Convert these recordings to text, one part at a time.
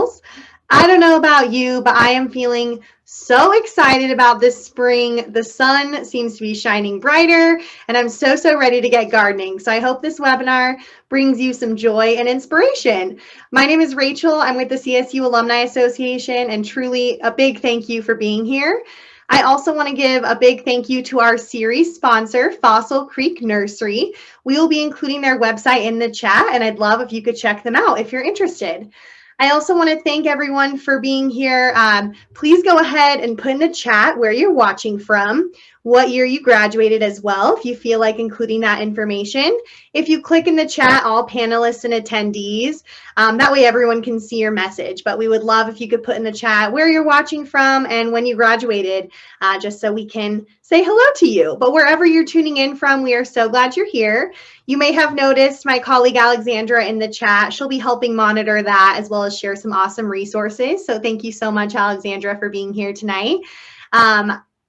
Perennials. I don't know about you, but I am feeling so excited about this spring. The sun seems to be shining brighter, and I'm so ready to get gardening. So I hope this webinar brings you some joy and inspiration. My name is Rachel. I'm with the CSU Alumni Association, and truly a big thank you for being here. I also want to give a big thank you to our series sponsor, Fossil Creek Nursery. We will be including their website in the chat, and I'd love if you could check them out if you're interested. I also want to thank everyone for being here. Please go ahead and put in the chat where you're watching from, what year you graduated as well, if you feel like including that information. If you click in the chat, all panelists and attendees, that way everyone can see your message. But we would love if you could put in the chat where you're watching from and when you graduated, just so we can say hello to you. But wherever you're tuning in from, we are so glad you're here. You may have noticed my colleague Alexandra in the chat. She'll be helping monitor that as well as share some awesome resources. So thank you so much, Alexandra, for being here tonight.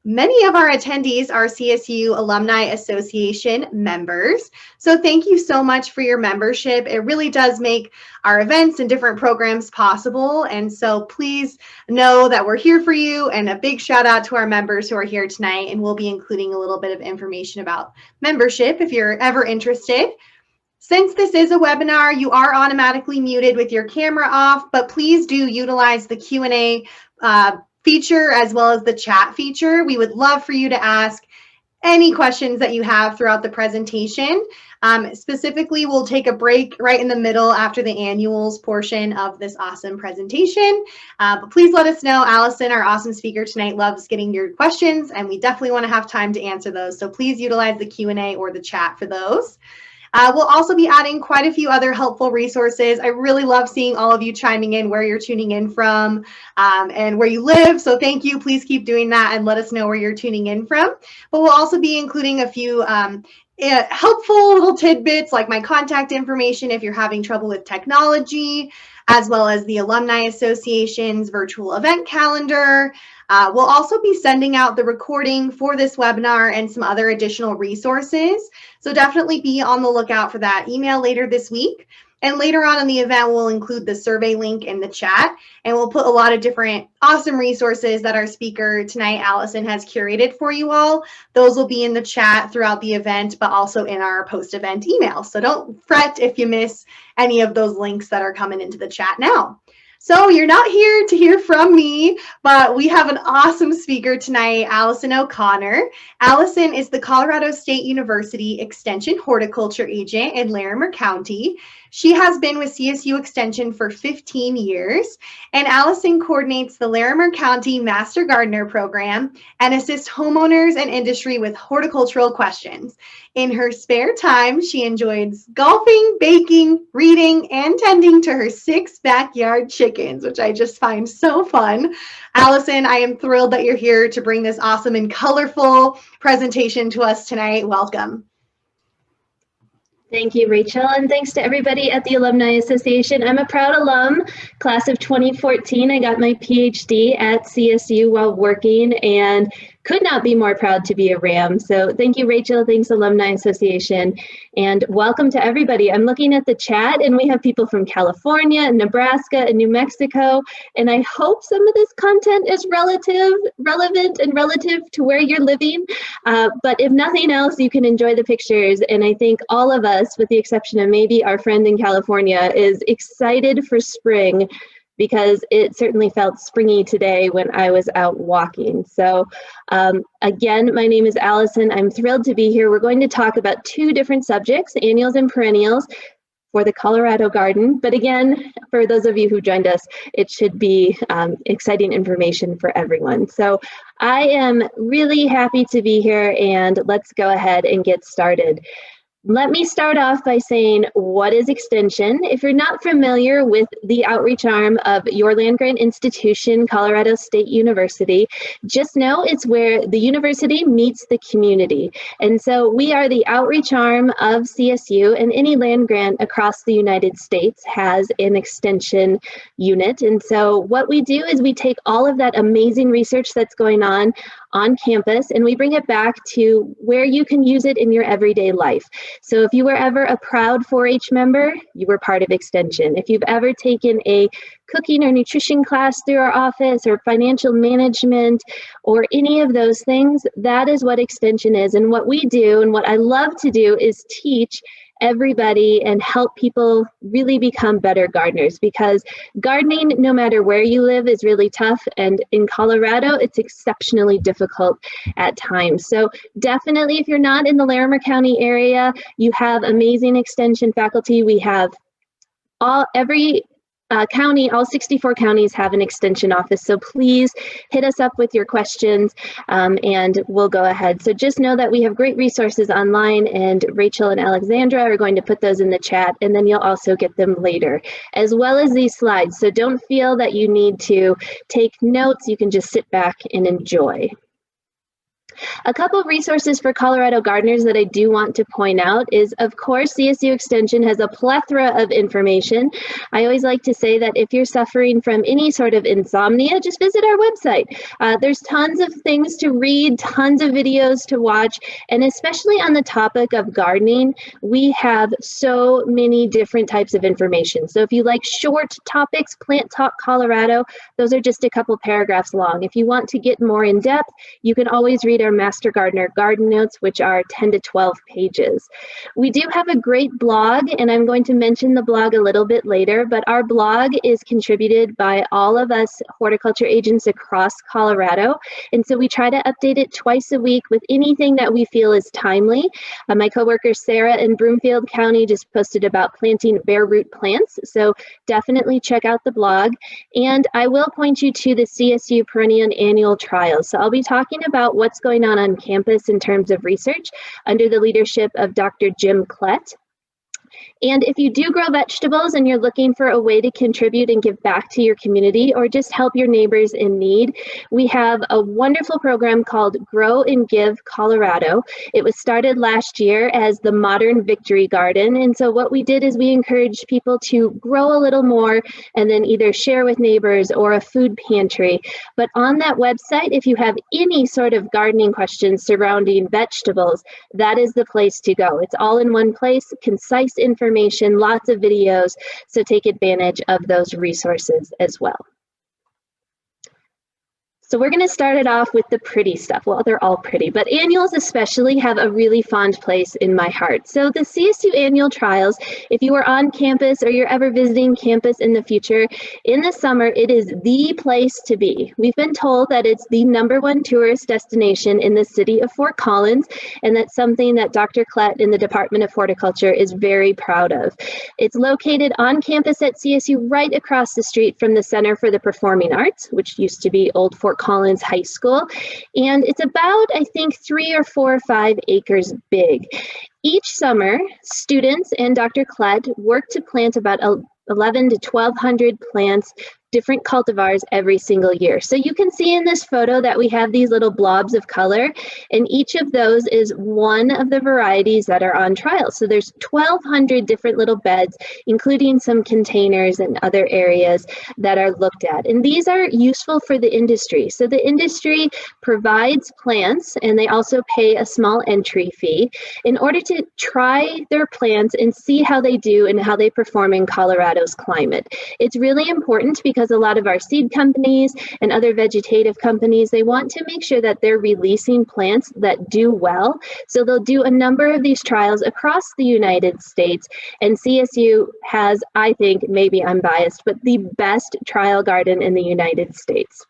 Many of our attendees are CSU Alumni Association members. So thank you so much for your membership. It really does make our events and different programs possible. And so please know that we're here for you, and a big shout out to our members who are here tonight. And we'll be including a little bit of information about membership if you're ever interested. Since this is a webinar, you are automatically muted with your camera off, but please do utilize the Q&A feature as well as the chat feature. We would love for you to ask any questions that you have throughout the presentation. Specifically, we'll take a break right in the middle after the annuals portion of this awesome presentation. But please let us know. Alison, our awesome speaker tonight, loves getting your questions, and we definitely want to have time to answer those. So please utilize the Q&A or the chat for those. We'll also be adding quite a few other helpful resources. I really love seeing all of you chiming in where you're tuning in from and where you live. So thank you. Please keep doing that and let us know where you're tuning in from. But we'll also be including a few helpful little tidbits like my contact information if you're having trouble with technology, as well as the Alumni Association's virtual event calendar. We'll also be sending out the recording for this webinar and some other additional resources. So definitely be on the lookout for that email later this week. And later on in the event, we'll include the survey link in the chat, and we'll put a lot of different awesome resources that our speaker tonight, Alison, has curated for you all. Those will be in the chat throughout the event, but also in our post-event email. So don't fret if you miss any of those links that are coming into the chat now. So you're not here to hear from me, but we have an awesome speaker tonight, Alison O'Connor. Alison is the Colorado State University Extension Horticulture Agent in Larimer County. She has been with CSU Extension for 15 years, and Alison coordinates the Larimer County Master Gardener Program and assists homeowners and industry with horticultural questions. In her spare time, she enjoys golfing, baking, reading, and tending to her 6 backyard chickens, which I just find so fun. Alison, I am thrilled that you're here to bring this awesome and colorful presentation to us tonight. Welcome. Thank you, Rachel, and thanks to everybody at the Alumni Association. I'm a proud alum, class of 2014. I got my PhD at CSU while working and could not be more proud to be a RAM. So thank you, Rachel. Thanks, Alumni Association. And welcome to everybody. I'm looking at the chat, and we have people from California and Nebraska and New Mexico. And I hope some of this content is relevant and relative to where you're living. But if nothing else, you can enjoy the pictures. And I think all of us, with the exception of maybe our friend in California, is excited for spring, because it certainly felt springy today when I was out walking. So again, my name is Alison. I'm thrilled to be here. We're going to talk about 2 different subjects, annuals and perennials, for the Colorado garden. But again, for those of you who joined us, it should be exciting information for everyone. So I am really happy to be here, and let's go ahead and get started. Let me start off by saying, what is Extension? If you're not familiar with the outreach arm of your land-grant institution, Colorado State University, just know it's where the university meets the community. And so we are the outreach arm of CSU, and any land-grant across the United States has an extension unit. And so what we do is we take all of that amazing research that's going on campus, and we bring it back to where you can use it in your everyday life. So if you were ever a proud 4-H member, you were part of Extension. If you've ever taken a cooking or nutrition class through our office, or financial management, or any of those things, that is what Extension is. And what we do, and what I love to do, is teach everybody and help people really become better gardeners, because gardening, no matter where you live, is really tough, and in Colorado it's exceptionally difficult at times. So definitely, if you're not in the Larimer County area, you have amazing Extension faculty. We have every county, all 64 counties have an Extension office. So please hit us up with your questions, and we'll go ahead. So just know that we have great resources online, and Rachel and Alexandra are going to put those in the chat, and then you'll also get them later, as well as these slides. So don't feel that you need to take notes. You can just sit back and enjoy. A couple of resources for Colorado gardeners that I do want to point out is, of course, CSU Extension has a plethora of information. I always like to say that if you're suffering from any sort of insomnia, just visit our website. There's tons of things to read, tons of videos to watch, and especially on the topic of gardening, we have so many different types of information. So if you like short topics, Plant Talk Colorado, those are just a couple paragraphs long. If you want to get more in depth, you can always read our Master Gardener Garden Notes, which are 10 to 12 pages. We do have a great blog, and I'm going to mention the blog a little bit later, but our blog is contributed by all of us horticulture agents across Colorado, and so we try to update it twice a week with anything that we feel is timely. My coworker Sarah in Broomfield County just posted about planting bare root plants, so definitely check out the blog. And I will point you to the CSU Perennial Annual Trials. So I'll be talking about what's going on campus in terms of research under the leadership of Dr. Jim Klett. And if you do grow vegetables and you're looking for a way to contribute and give back to your community, or just help your neighbors in need, we have a wonderful program called Grow and Give Colorado. It was started last year as the Modern Victory Garden. And so what we did is we encouraged people to grow a little more and then either share with neighbors or a food pantry. But on that website, if you have any sort of gardening questions surrounding vegetables, that is the place to go. It's all in one place, concise information, lots of videos, so take advantage of those resources as well. So we're going to start it off with the pretty stuff. Well, they're all pretty, but annuals especially have a really fond place in my heart. So the CSU Annual Trials, if you are on campus or you're ever visiting campus in the future, in the summer, it is the place to be. We've been told that it's the #1 tourist destination in the city of Fort Collins, and that's something that Dr. Klett in the Department of Horticulture is very proud of. It's located on campus at CSU, right across the street from the Center for the Performing Arts, which used to be Old Fort Collins High School, and it's about, I think, 3 or 4 or 5 acres big. Each summer, students and Dr. Klett work to plant about 11 to 1,200 plants, different cultivars every single year. So you can see in this photo that we have these little blobs of color, and each of those is one of the varieties that are on trial. So there's 1,200 different little beds, including some containers and other areas that are looked at. And these are useful for the industry. So the industry provides plants, and they also pay a small entry fee in order to try their plants and see how they do and how they perform in Colorado's climate. It's really important because a lot of our seed companies and other vegetative companies, they want to make sure that they're releasing plants that do well. So they'll do a number of these trials across the United States, and CSU has, I think, maybe I'm biased, but the best trial garden in the United States.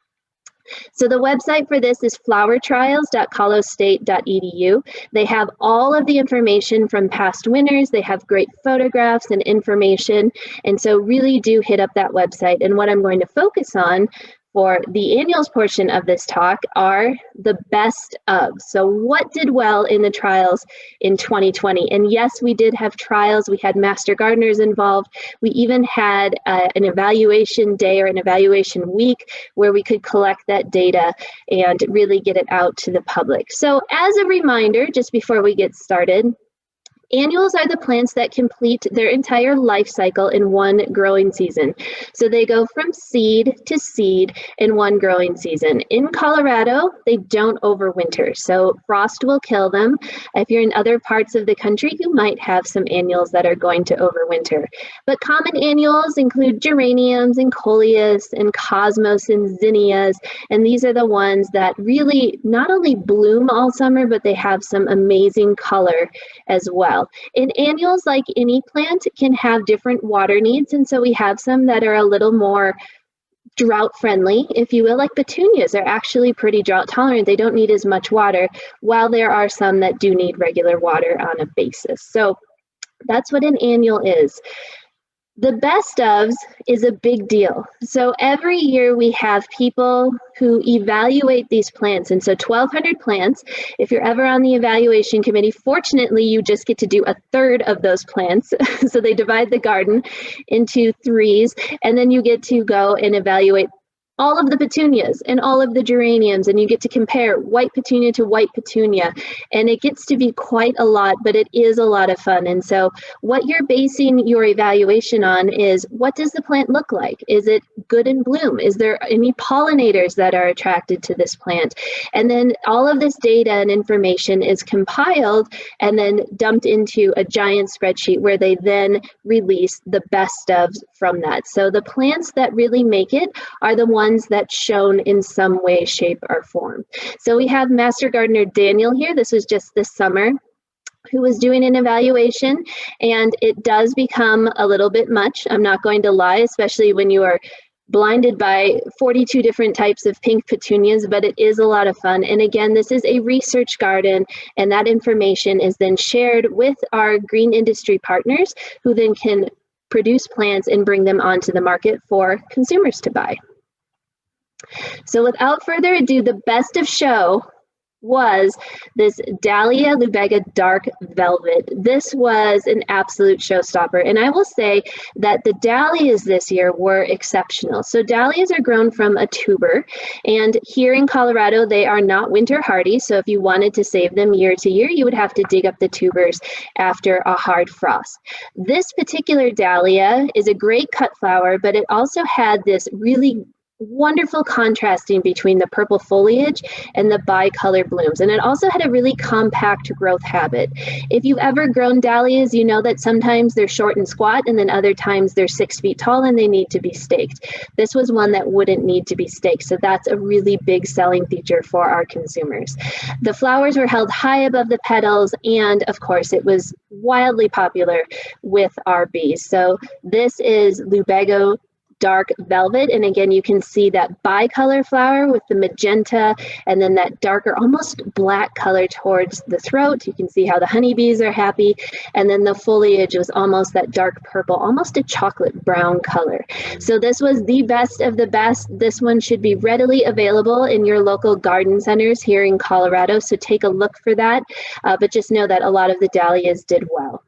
So the website for this is flowertrials.colostate.edu. They have all of the information from past winners. They have great photographs and information. And so really do hit up that website. And what I'm going to focus on for the annuals portion of this talk are the best of. So what did well in the trials in 2020? And yes, we did have trials. We had master gardeners involved. We even had an evaluation day or an evaluation week where we could collect that data and really get it out to the public. So as a reminder, just before we get started, Annuals are the plants that complete their entire life cycle in one growing season. So they go from seed to seed in one growing season. In Colorado, they don't overwinter, so frost will kill them. If you're in other parts of the country, you might have some annuals that are going to overwinter. But common annuals include geraniums and coleus and cosmos and zinnias, and these are the ones that really not only bloom all summer, but they have some amazing color as well. And annuals, like any plant, can have different water needs, and so we have some that are a little more drought friendly, if you will. Like petunias are actually pretty drought tolerant. They don't need as much water, while there are some that do need regular water on a basis. So that's what an annual is. The best ofs is a big deal. So every year we have people who evaluate these plants. And so 1,200 plants, if you're ever on the evaluation committee, fortunately you just get to do a third of those plants. So they divide the garden into threes, and then you get to go and evaluate all of the petunias and all of the geraniums, and you get to compare white petunia to white petunia, and it gets to be quite a lot, but it is a lot of fun. And so what you're basing your evaluation on is, what does the plant look like? Is it good in bloom? Is there any pollinators that are attracted to this plant? And then all of this data and information is compiled and then dumped into a giant spreadsheet where they then release the best ofs from that. So the plants that really make it are the ones that shown in some way, shape, or form. So we have Master Gardener Daniel here. This was just this summer, who was doing an evaluation, and it does become a little bit much. I'm not going to lie, especially when you are blinded by 42 different types of pink petunias, but it is a lot of fun. And again, this is a research garden, and that information is then shared with our green industry partners, who then can produce plants and bring them onto the market for consumers to buy. So without further ado, the best of show was this Dahlia Lubega Dark Velvet. This was an absolute showstopper. And I will say that the Dahlias this year were exceptional. So Dahlias are grown from a tuber, and here in Colorado, they are not winter hardy. So if you wanted to save them year to year, you would have to dig up the tubers after a hard frost. This particular Dahlia is a great cut flower, but it also had this really wonderful contrasting between the purple foliage and the bicolor blooms. And it also had a really compact growth habit. If you've ever grown dahlias, you know that sometimes they're short and squat, and then other times they're 6 feet tall and they need to be staked. This was one that wouldn't need to be staked. So that's a really big selling feature for our consumers. The flowers were held high above the petals, and of course it was wildly popular with our bees. So this is Lubago Dark Velvet, and again you can see that bicolor flower with the magenta and then that darker, almost black color towards the throat. You can see how the honeybees are happy, and then the foliage was almost that dark purple, almost a chocolate brown color. So this was the best of the best. This one should be readily available in your local garden centers here in Colorado, so take a look for that, but just know that a lot of the dahlias did well.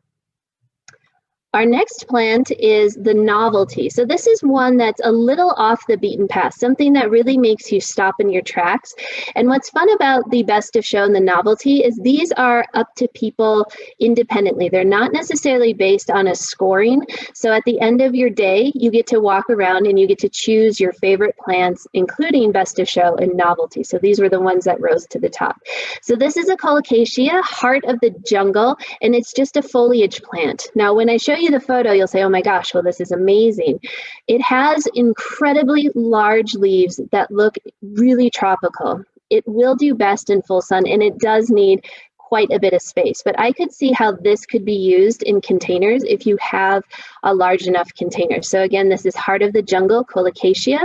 Our next plant is the Novelty. So this is one that's a little off the beaten path, something that really makes you stop in your tracks. And what's fun about the Best of Show and the Novelty is these are up to people independently. They're not necessarily based on a scoring. So at the end of your day, you get to walk around and you get to choose your favorite plants, including Best of Show and Novelty. So these were the ones that rose to the top. So this is a Colocasia, heart of the jungle, and it's just a foliage plant. Now, when I show you the photo, you'll say, oh my gosh, well, this is amazing. It has incredibly large leaves that look really tropical. It will do best in full sun, and it does need quite a bit of space, but I could see how this could be used in containers if you have a large enough container. So again, this is Heart of the Jungle, Colocasia.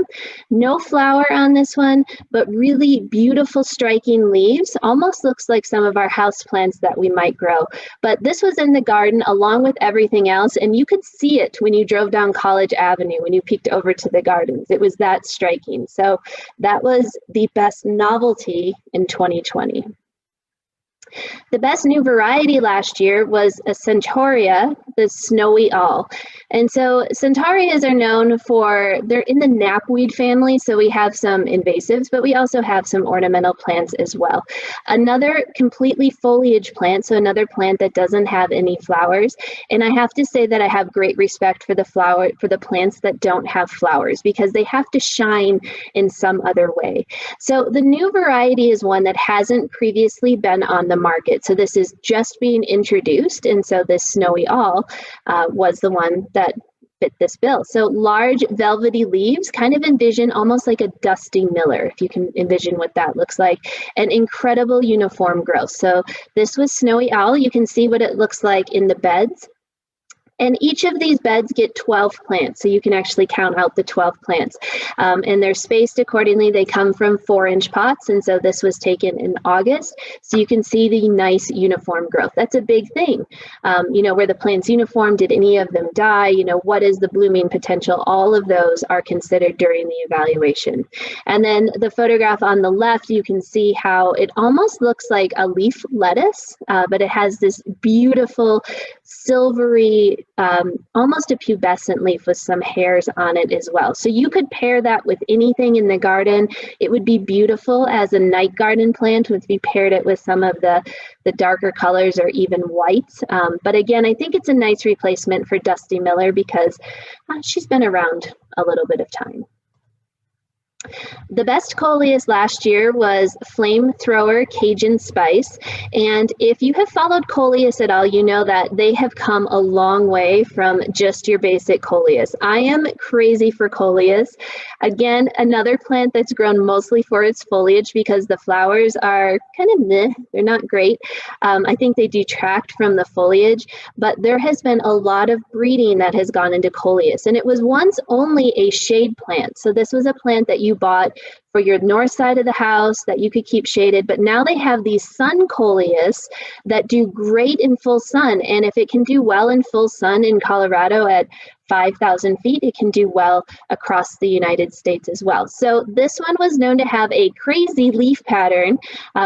No flower on this one, but really beautiful striking leaves. Almost looks like some of our house plants that we might grow. But this was in the garden along with everything else, and you could see it when you drove down College Avenue, when you peeked over to the gardens. It was that striking. So that was the Best Novelty in 2020. The best new variety last year was a Centaurea, the snowy owl. And so Centaureas are known for, they're in the knapweed family, so we have some invasives, but we also have some ornamental plants as well. Another completely foliage plant, so another plant that doesn't have any flowers. And I have to say that I have great respect for the plants that don't have flowers, because they have to shine in some other way. So the new variety is one that hasn't previously been on the market. So this is just being introduced. And so this snowy owl was the one that fit this bill. So large velvety leaves, kind of envision almost like a dusty miller, if you can envision what that looks like, and incredible uniform growth. So this was snowy owl. You can see what it looks like in the beds. And each of these beds get 12 plants, so you can actually count out the 12 plants. And they're spaced accordingly. They come from 4-inch pots, and so this was taken in August. So you can see the nice uniform growth. That's a big thing. Were the plants uniform? Did any of them die? What is the blooming potential? All of those are considered during the evaluation. And then the photograph on the left, you can see how it almost looks like a leaf lettuce, but it has this beautiful silvery, almost a pubescent leaf with some hairs on it as well. So you could pair that with anything in the garden. It would be beautiful as a night garden plant if you paired it with some of the darker colors or even whites. But again, I think it's a nice replacement for Dusty Miller because she's been around a little bit of time. The best Coleus last year was Flamethrower Cajun Spice. And if you have followed Coleus at all, you know that they have come a long way from just your basic Coleus. I am crazy for Coleus. Again, another plant that's grown mostly for its foliage because the flowers are kind of meh, they're not great. I think they detract from the foliage, but there has been a lot of breeding that has gone into Coleus. And it was once only a shade plant. So this was a plant that you bought for your north side of the house that you could keep shaded, but now they have these sun Coleus that do great in full sun. And if it can do well in full sun in Colorado at 5,000 feet, it can do well across the United States as well. So this one was known to have a crazy leaf pattern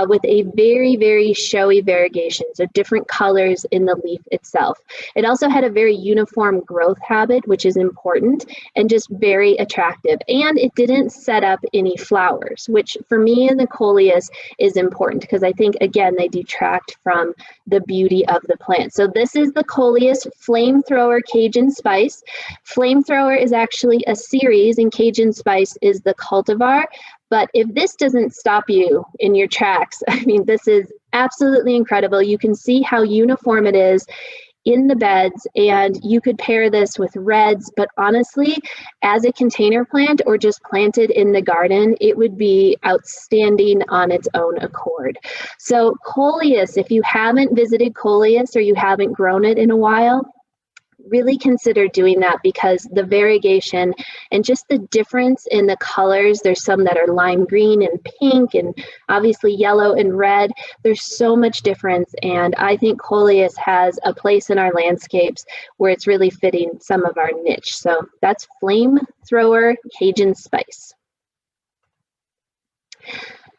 with a very, very showy variegation, so different colors in the leaf itself. It also had a very uniform growth habit, which is important, and just very attractive. And it didn't set up any flowers, which for me in the Coleus is important because I think, again, they detract from the beauty of the plant. So this is the Coleus Flamethrower Cajun Spice. Flamethrower is actually a series and Cajun Spice is the cultivar. But if this doesn't stop you in your tracks, I mean, this is absolutely incredible. You can see how uniform it is in the beds, and you could pair this with reds, but honestly, as a container plant or just planted in the garden, it would be outstanding on its own accord. So Coleus, if you haven't visited Coleus or you haven't grown it in a while, really consider doing that because the variegation and just the difference in the colors, there's some that are lime green and pink and obviously yellow and red. There's so much difference, and I think Coleus has a place in our landscapes where it's really fitting some of our niche. So that's Flamethrower Cajun Spice.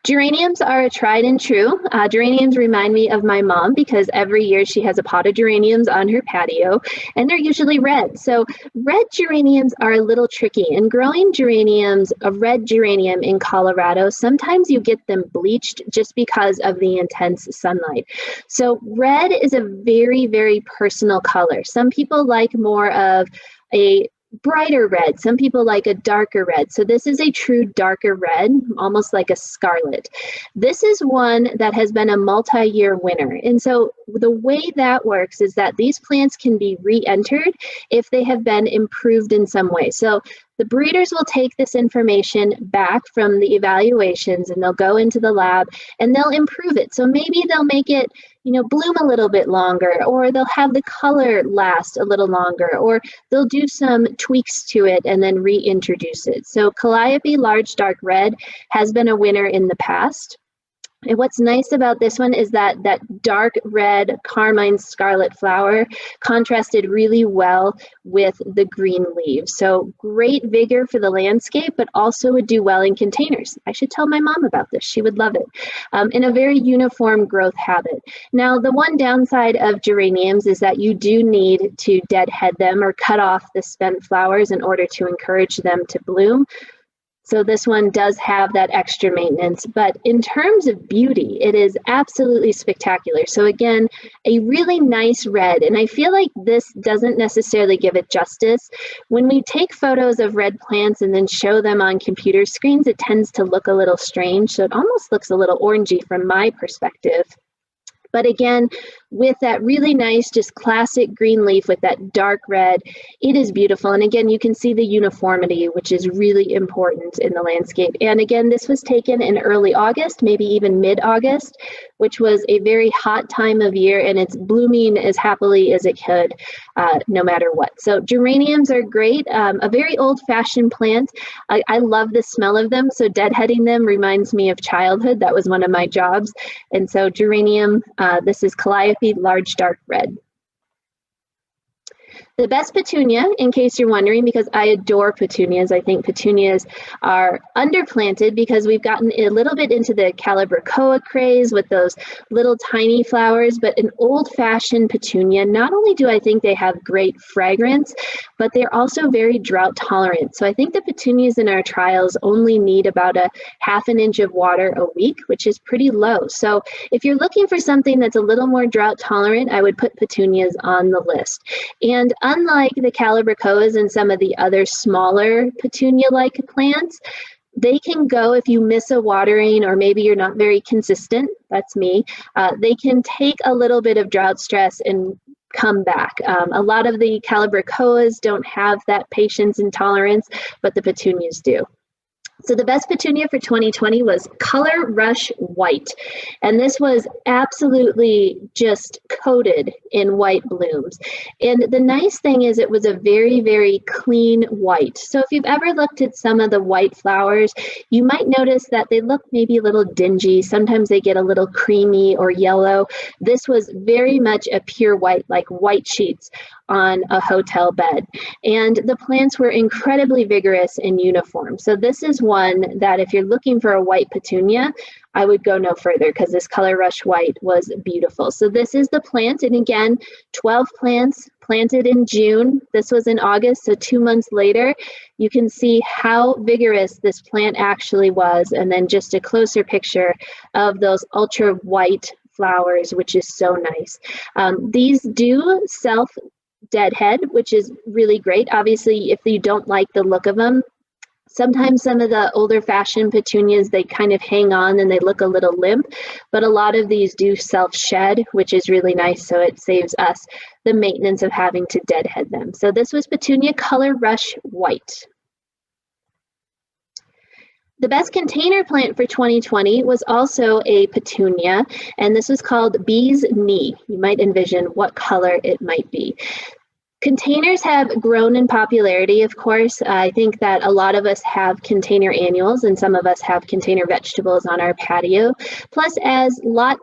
Geraniums are a tried and true. Geraniums remind me of my mom because every year she has a pot of geraniums on her patio, and they're usually red. So red geraniums are a little tricky. And growing geraniums, a red geranium in Colorado, sometimes you get them bleached just because of the intense sunlight. So red is a very, very personal color. Some people like more of a brighter red. Some people like a darker red. So this is a true darker red, almost like a scarlet. This is one that has been a multi-year winner. And so the way that works is that these plants can be re-entered if they have been improved in some way. So the breeders will take this information back from the evaluations and they'll go into the lab and they'll improve it. So maybe they'll make it, bloom a little bit longer, or they'll have the color last a little longer, or they'll do some tweaks to it and then reintroduce it. So Calliope Large Dark Red has been a winner in the past. And what's nice about this one is that that dark red carmine scarlet flower contrasted really well with the green leaves. So great vigor for the landscape, but also would do well in containers. I should tell my mom about this. She would love it. In a very uniform growth habit. Now, the one downside of geraniums is that you do need to deadhead them or cut off the spent flowers in order to encourage them to bloom. So this one does have that extra maintenance, but in terms of beauty, it is absolutely spectacular. So again, a really nice red, and I feel like this doesn't necessarily give it justice. When we take photos of red plants and then show them on computer screens, it tends to look a little strange. So it almost looks a little orangey from my perspective. But again, with that really nice, just classic green leaf with that dark red, it is beautiful. And again, you can see the uniformity, which is really important in the landscape. And again, this was taken in early August, maybe even mid-August, which was a very hot time of year, and it's blooming as happily as it could, no matter what. So geraniums are great, a very old-fashioned plant. I love the smell of them, so deadheading them reminds me of childhood. That was one of my jobs. And so geranium, this is Calliope, large dark red. The best petunia, in case you're wondering, because I adore petunias. I think petunias are underplanted because we've gotten a little bit into the Calibrachoa craze with those little tiny flowers, but an old-fashioned petunia, not only do I think they have great fragrance, but they're also very drought tolerant. So I think the petunias in our trials only need about a ½ inch of water a week, which is pretty low. So if you're looking for something that's a little more drought tolerant, I would put petunias on the list. And unlike the Calibrachoas and some of the other smaller petunia-like plants, they can go, if you miss a watering or maybe you're not very consistent, that's me, they can take a little bit of drought stress and come back. A lot of the Calibrachoas don't have that patience and tolerance, but the petunias do. So the best petunia for 2020 was Color Rush White. And this was absolutely just coated in white blooms. And the nice thing is it was a very, very clean white. So if you've ever looked at some of the white flowers, you might notice that they look maybe a little dingy. Sometimes they get a little creamy or yellow. This was very much a pure white, like white sheets on a hotel bed. And the plants were incredibly vigorous and uniform. So this is one that if you're looking for a white petunia, I would go no further because this Color Rush White was beautiful. So this is the plant. And again, 12 plants planted in June. This was in August, so 2 months later. You can see how vigorous this plant actually was. And then just a closer picture of those ultra white flowers, which is so nice. These do deadhead, which is really great. Obviously, if you don't like the look of them, sometimes some of the older fashioned petunias, they kind of hang on and they look a little limp, but a lot of these do self-shed, which is really nice. So it saves us the maintenance of having to deadhead them. So this was Petunia Color Rush White. The best container plant for 2020 was also a petunia, and this was called Bee's Knee. You might envision what color it might be. Containers have grown in popularity, of course. I think that a lot of us have container annuals and some of us have container vegetables on our patio. Plus, as lot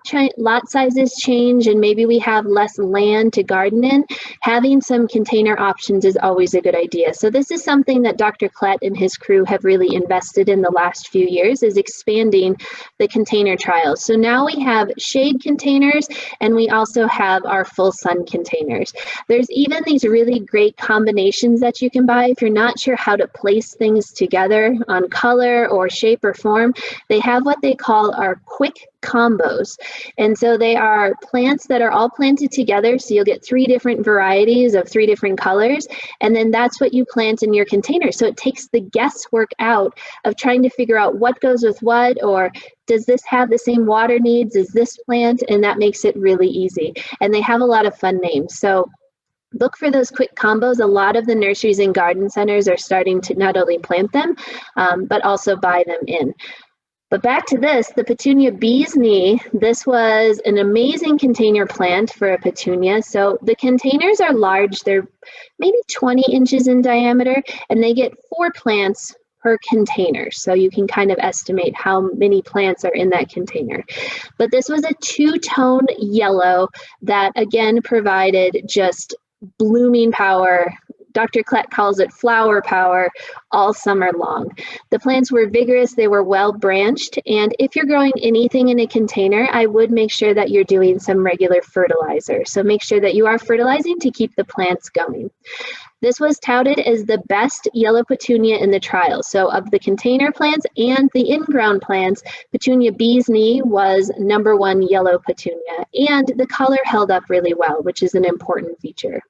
sizes change and maybe we have less land to garden in, having some container options is always a good idea. So this is something that Dr. Klett and his crew have really invested in the last few years, is expanding the container trials. So now we have shade containers and we also have our full sun containers. There's even these really great combinations that you can buy if you're not sure how to place things together on color or shape or form. They have what they call our quick combos. And so they are plants that are all planted together. So you'll get 3 different varieties of 3 different colors. And then that's what you plant in your container. So it takes the guesswork out of trying to figure out what goes with what, or does this have the same water needs as this plant? And that makes it really easy. And they have a lot of fun names. So look for those quick combos. A lot of the nurseries and garden centers are starting to not only plant them, but also buy them in. But back to this, the Petunia Bee's Knee. This was an amazing container plant for a petunia. So the containers are large. They're maybe 20 inches in diameter, and they get 4 plants per container. So you can kind of estimate how many plants are in that container. But this was a two-tone yellow that again provided just blooming power. Dr. Klett calls it flower power all summer long. The plants were vigorous, they were well branched, and if you're growing anything in a container, I would make sure that you're doing some regular fertilizer. So make sure that you are fertilizing to keep the plants going. This was touted as the best yellow petunia in the trials. So of the container plants and the in-ground plants, Petunia Bee's Knee was #1 yellow petunia, and the color held up really well, which is an important feature.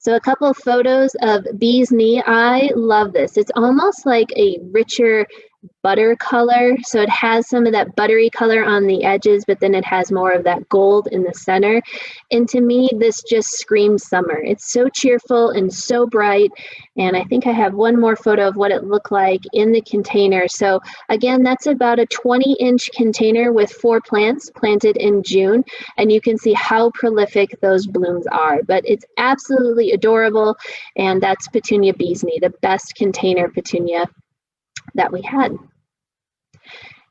So a couple of photos of Bee's Knee. I love this. It's almost like a richer butter color. So it has some of that buttery color on the edges, but then it has more of that gold in the center. And to me, this just screams summer. It's so cheerful and so bright. And I think I have one more photo of what it looked like in the container. So again, that's about a 20-inch container with 4 plants planted in June. And you can see how prolific those blooms are. But it's absolutely adorable. And that's Petunia Bee's Knee, the best container petunia that we had.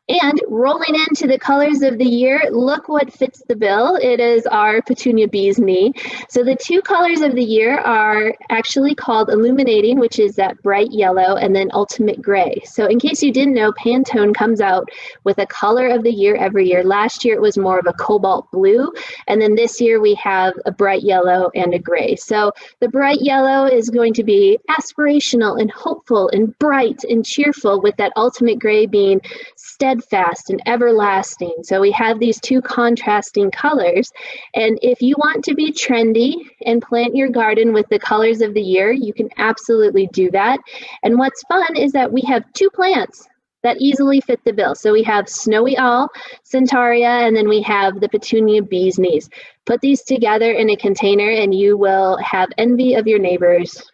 And rolling into the colors of the year, look what fits the bill. It is our Petunia Bee's Knee. So the 2 colors of the year are actually called Illuminating, which is that bright yellow, and then Ultimate Gray. So in case you didn't know, Pantone comes out with a color of the year every year. Last year it was more of a cobalt blue, and then this year we have a bright yellow and a gray. So the bright yellow is going to be aspirational and hopeful and bright and cheerful, with that Ultimate Gray being steadfast and everlasting. So we have these 2 contrasting colors. And if you want to be trendy and plant your garden with the colors of the year, you can absolutely do that. And what's fun is that we have 2 plants that easily fit the bill. So we have Snowy Owl, Centaurea, and then we have the Petunia Bee's Knees. Put these together in a container and you will have envy of your neighbors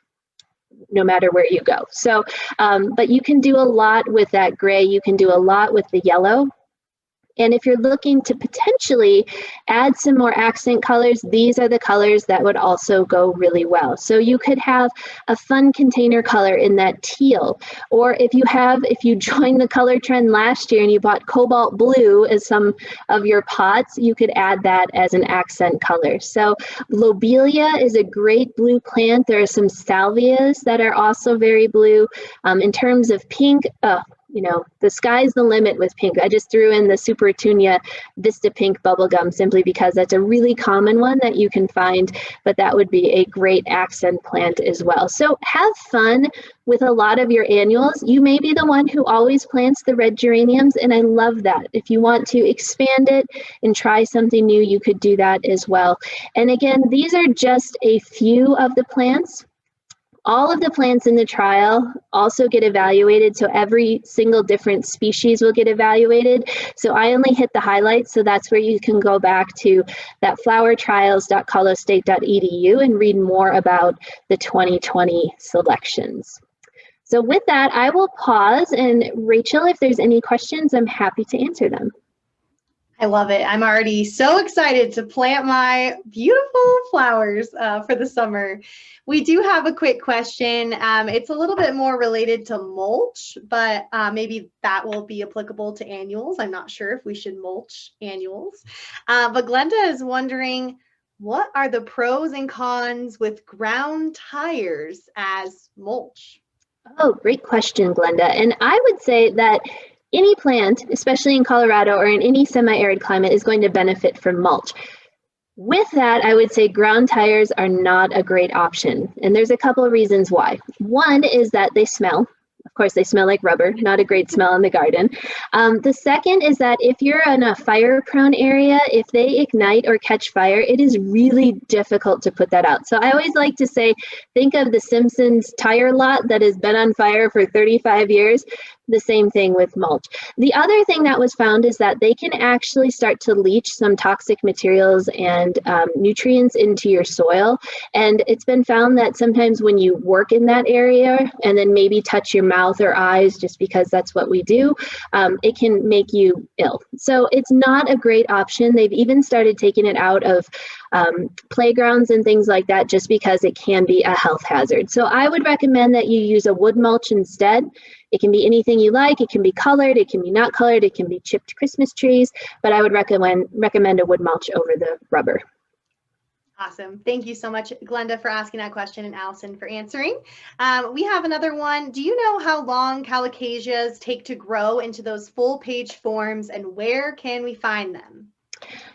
no matter where you go. So, but you can do a lot with that gray. You can do a lot with the yellow. And if you're looking to potentially add some more accent colors, these are the colors that would also go really well. So you could have a fun container color in that teal, or if you joined the color trend last year and you bought cobalt blue as some of your pots, you could add that as an accent color. So lobelia is a great blue plant. There are some salvias that are also very blue. In terms of pink, you know, the sky's the limit with pink. I just threw in the Super Petunia Vista Pink bubblegum simply because that's a really common one that you can find, but that would be a great accent plant as well. So have fun with a lot of your annuals. You may be the one who always plants the red geraniums, and I love that. If you want to expand it and try something new, you could do that as well. And again, these are just a few of the plants. All of the plants in the trial also get evaluated, so every single different species will get evaluated. So I only hit the highlights, so that's where you can go back to that flowertrials.colostate.edu and read more about the 2020 selections. So with that, I will pause, and Rachel, if there's any questions, I'm happy to answer them. I love it. I'm already so excited to plant my beautiful flowers for the summer. We do have a quick question. It's a little bit more related to mulch, but maybe that will be applicable to annuals. I'm not sure if we should mulch annuals. But Glenda is wondering, what are the pros and cons with ground tires as mulch? Oh, great question, Glenda. And I would say that any plant, especially in Colorado or in any semi-arid climate, is going to benefit from mulch. With that, I would say ground tires are not a great option. And there's a couple of reasons why. One is that they smell. Of course, they smell like rubber, not a great smell in the garden. The second is that if you're in a fire-prone area, if they ignite or catch fire, it is really difficult to put that out. So I always like to say, think of the Simpsons tire lot that has been on fire for 35 years. The same thing with mulch. The other thing that was found is that they can actually start to leach some toxic materials and nutrients into your soil. And it's been found that sometimes when you work in that area and then maybe touch your mouth or eyes, just because that's what we do, it can make you ill. So it's not a great option. They've even started taking it out of playgrounds and things like that, just because it can be a health hazard. So I would recommend that you use a wood mulch instead. It can be anything you like. It can be colored, it can be not colored, it can be chipped Christmas trees, but I would recommend a wood mulch over the rubber. Awesome. Thank you so much, Glenda, for asking that question, and Allison for answering. We have another one. Do you know how long Colocasias take to grow into those full page forms, and where can we find them?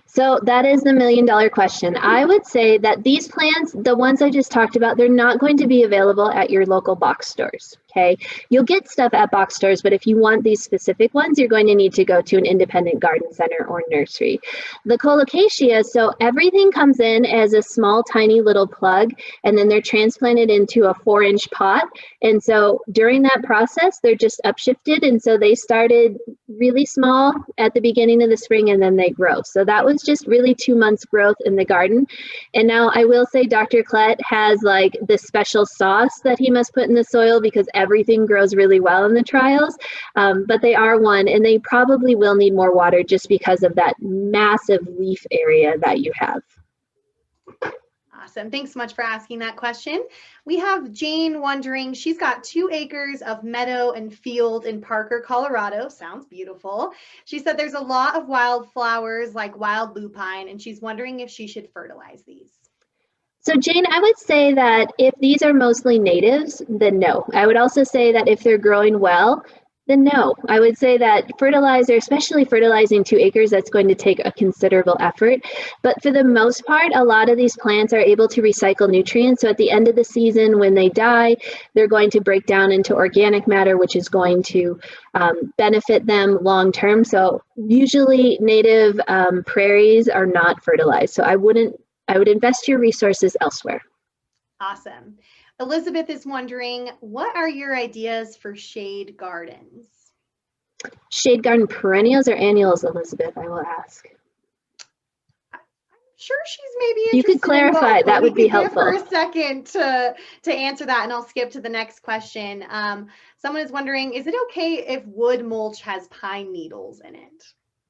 So that is the million-dollar question. I would say that these plants, the ones I just talked about, they're not going to be available at your local box stores, okay? You'll get stuff at box stores, but if you want these specific ones, you're going to need to go to an independent garden center or nursery. The Colocasia, so everything comes in as a small, tiny little plug, and then they're transplanted into a 4-inch pot. And so during that process, they're just upshifted. And so they started really small at the beginning of the spring, and then they grow. So that was just really 2 months growth in the garden. And now I will say Dr. Klett has like this special sauce that he must put in the soil, because everything grows really well in the trials. But they are one, and they probably will need more water just because of that massive leaf area that you have. Awesome. Thanks so much for asking that question. We have Jane wondering, she's got 2 acres of meadow and field in Parker, Colorado. Sounds beautiful. She said there's a lot of wildflowers like wild lupine, and she's wondering if she should fertilize these. So Jane, I would say that if these are mostly natives, then no. I would also say that if they're growing well, then no. I would say that fertilizer, especially fertilizing 2 acres, that's going to take a considerable effort. But for the most part, a lot of these plants are able to recycle nutrients. So at the end of the season, when they die, they're going to break down into organic matter, which is going to benefit them long term. So usually native prairies are not fertilized. So I would invest your resources elsewhere. Awesome. Elizabeth is wondering, what are your ideas for shade gardens? Shade garden perennials or annuals, Elizabeth, I will ask. I'm sure she's maybe interested. You could clarify, in both, that would be helpful. Give her a second to answer that, and I'll skip to the next question. Someone is wondering, is it okay if wood mulch has pine needles in it?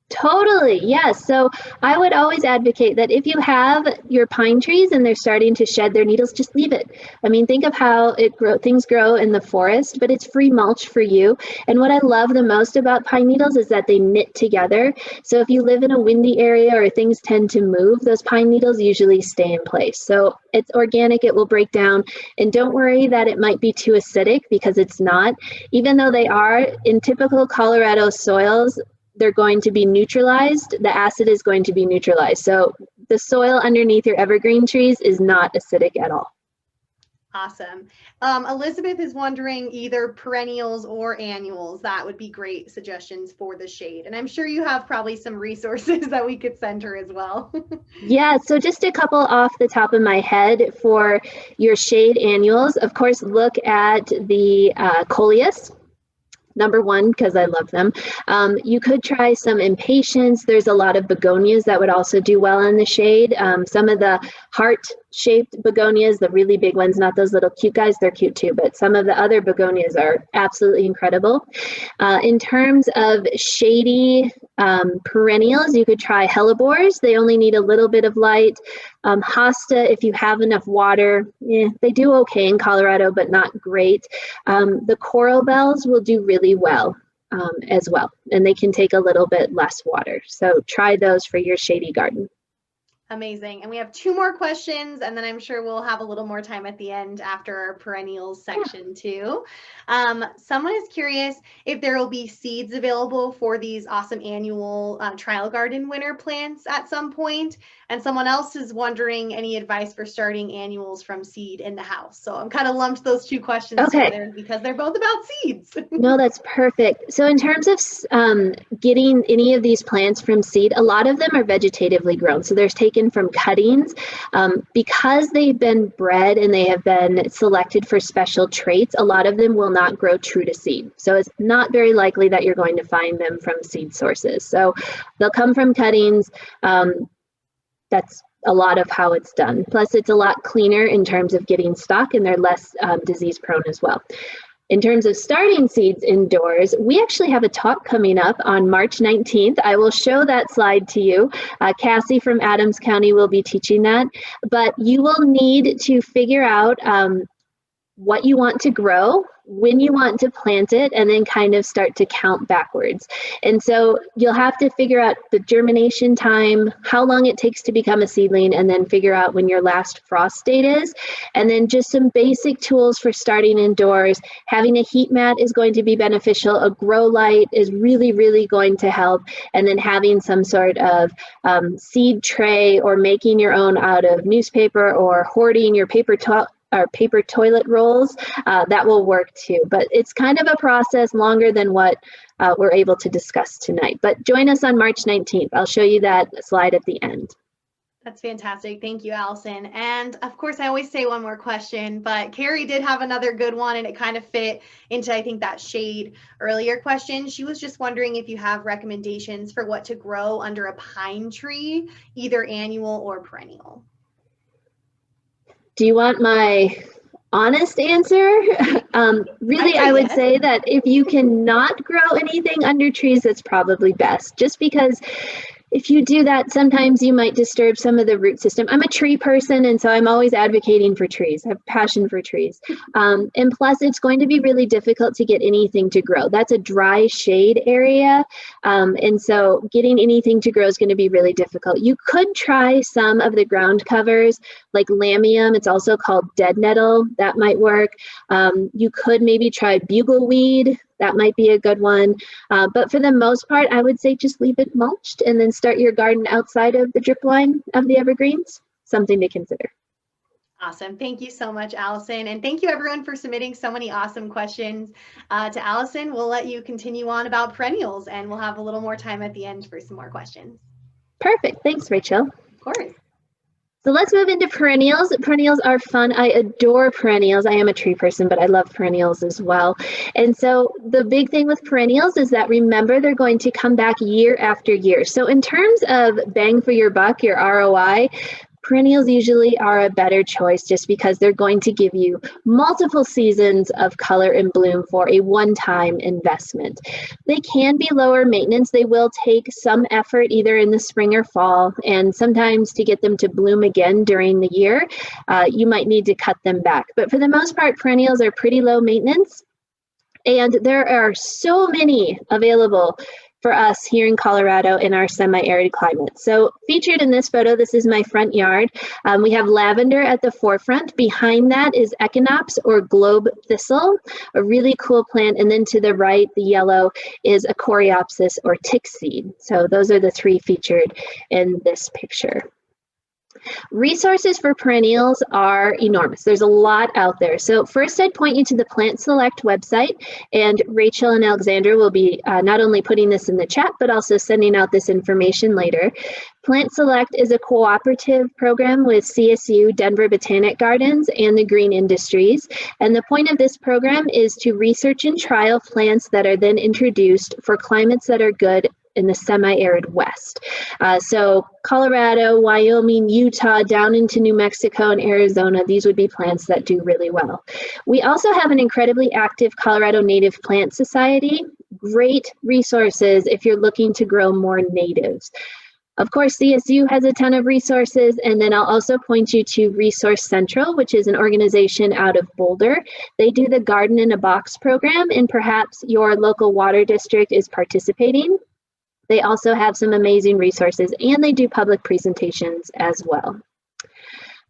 Totally, yes. So I would always advocate that if you have your pine trees and they're starting to shed their needles, just leave it. I mean, think of how things grow in the forest, but it's free mulch for you. And what I love the most about pine needles is that they knit together. So if you live in a windy area or things tend to move, those pine needles usually stay in place. So it's organic, it will break down. And don't worry that it might be too acidic, because it's not. Even though they are in typical Colorado soils, they're going to be neutralized. The acid is going to be neutralized. So the soil underneath your evergreen trees is not acidic at all. Awesome. Elizabeth is wondering either perennials or annuals. That would be great suggestions for the shade. And I'm sure you have probably some resources that we could send her as well. Yeah, so just a couple off the top of my head for your shade annuals. Of course, look at the Coleus. Number one, because I love them. You could try some impatiens. There's a lot of begonias that would also do well in the shade. Some of the heart-shaped begonias, the really big ones, not those little cute guys, they're cute too, but some of the other begonias are absolutely incredible. In terms of shady perennials, you could try hellebores. They only need a little bit of light. Hosta, if you have enough water, they do okay in Colorado, but not great. The coral bells will do really well as well, and they can take a little bit less water. So try those for your shady garden. Amazing. And we have 2 more questions, and then I'm sure we'll have a little more time at the end after our perennials section too. Someone is curious if there will be seeds available for these awesome annual trial garden winter plants at some point. And someone else is wondering any advice for starting annuals from seed in the house. So I'm kind of lumped those 2 questions together because they're both about seeds. No, that's perfect. So in terms of getting any of these plants from seed, a lot of them are vegetatively grown. So they're taken from cuttings. Because they've been bred and they have been selected for special traits, a lot of them will not grow true to seed. So it's not very likely that you're going to find them from seed sources. So they'll come from cuttings. That's a lot of how it's done. Plus, it's a lot cleaner in terms of getting stock, and they're less disease prone as well. In terms of starting seeds indoors, we actually have a talk coming up on March 19th. I will show that slide to you. Cassie from Adams County will be teaching that, but you will need to figure out what you want to grow, when you want to plant it, and then kind of start to count backwards. And so you'll have to figure out the germination time, how long it takes to become a seedling, and then figure out when your last frost date is. And then just some basic tools for starting indoors. Having a heat mat is going to be beneficial. A grow light is really, really going to help. And then having some sort of seed tray, or making your own out of newspaper, or hoarding your paper toilet rolls, that will work too. But it's kind of a process longer than what we're able to discuss tonight. But join us on March 19th. I'll show you that slide at the end. That's fantastic. Thank you, Allison. And of course, I always say one more question, but Carrie did have another good one, and it kind of fit into, I think, that shade earlier question. She was just wondering if you have recommendations for what to grow under a pine tree, either annual or perennial. Do you want my honest answer? Really, I would say that if you cannot grow anything under trees, that's probably best, just because if you do that, sometimes you might disturb some of the root system. I'm a tree person, and so I'm always advocating for trees. I have passion for trees. And plus, it's going to be really difficult to get anything to grow. That's a dry shade area. And so getting anything to grow is going to be really difficult. You could try some of the ground covers, like lamium. It's also called dead nettle. That might work. You could maybe try bugleweed. That might be a good one. But for the most part, I would say just leave it mulched and then start your garden outside of the drip line of the evergreens. Something to consider. Awesome. Thank you so much, Allison. And thank you everyone for submitting so many awesome questions to Allison. We'll let you continue on about perennials, and we'll have a little more time at the end for some more questions. Perfect. Thanks, Rachel. Of course. So let's move into perennials. Perennials are fun. I adore perennials. I am a tree person, but I love perennials as well. And so the big thing with perennials is that, remember, they're going to come back year after year. So in terms of bang for your buck, your ROI, perennials usually are a better choice, just because they're going to give you multiple seasons of color and bloom for a one-time investment. They can be lower maintenance. They will take some effort either in the spring or fall, and sometimes to get them to bloom again during the year, you might need to cut them back. But for the most part, perennials are pretty low maintenance, and there are so many available for us here in Colorado in our semi-arid climate. So featured in this photo, this is my front yard. We have lavender at the forefront. Behind that is Echinops, or globe thistle, a really cool plant. And then to the right, the yellow, is a coreopsis, or tick seed. So those are the three featured in this picture. Resources for perennials are enormous. There's a lot out there. So first, I'd point you to the Plant Select website, and Rachel and Alexandra will be not only putting this in the chat, but also sending out this information later. Plant Select is a cooperative program with CSU Denver Botanic Gardens and the Green Industries. And the point of this program is to research and trial plants that are then introduced for climates that are good in the semi-arid West. So Colorado, Wyoming, Utah, down into New Mexico and Arizona, these would be plants that do really well. We also have an incredibly active Colorado Native Plant Society. Great resources if you're looking to grow more natives. Of course, CSU has a ton of resources, and then I'll also point you to Resource Central, which is an organization out of Boulder. They do the Garden in a Box program, and perhaps your local water district is participating. They also have some amazing resources, and they do public presentations as well.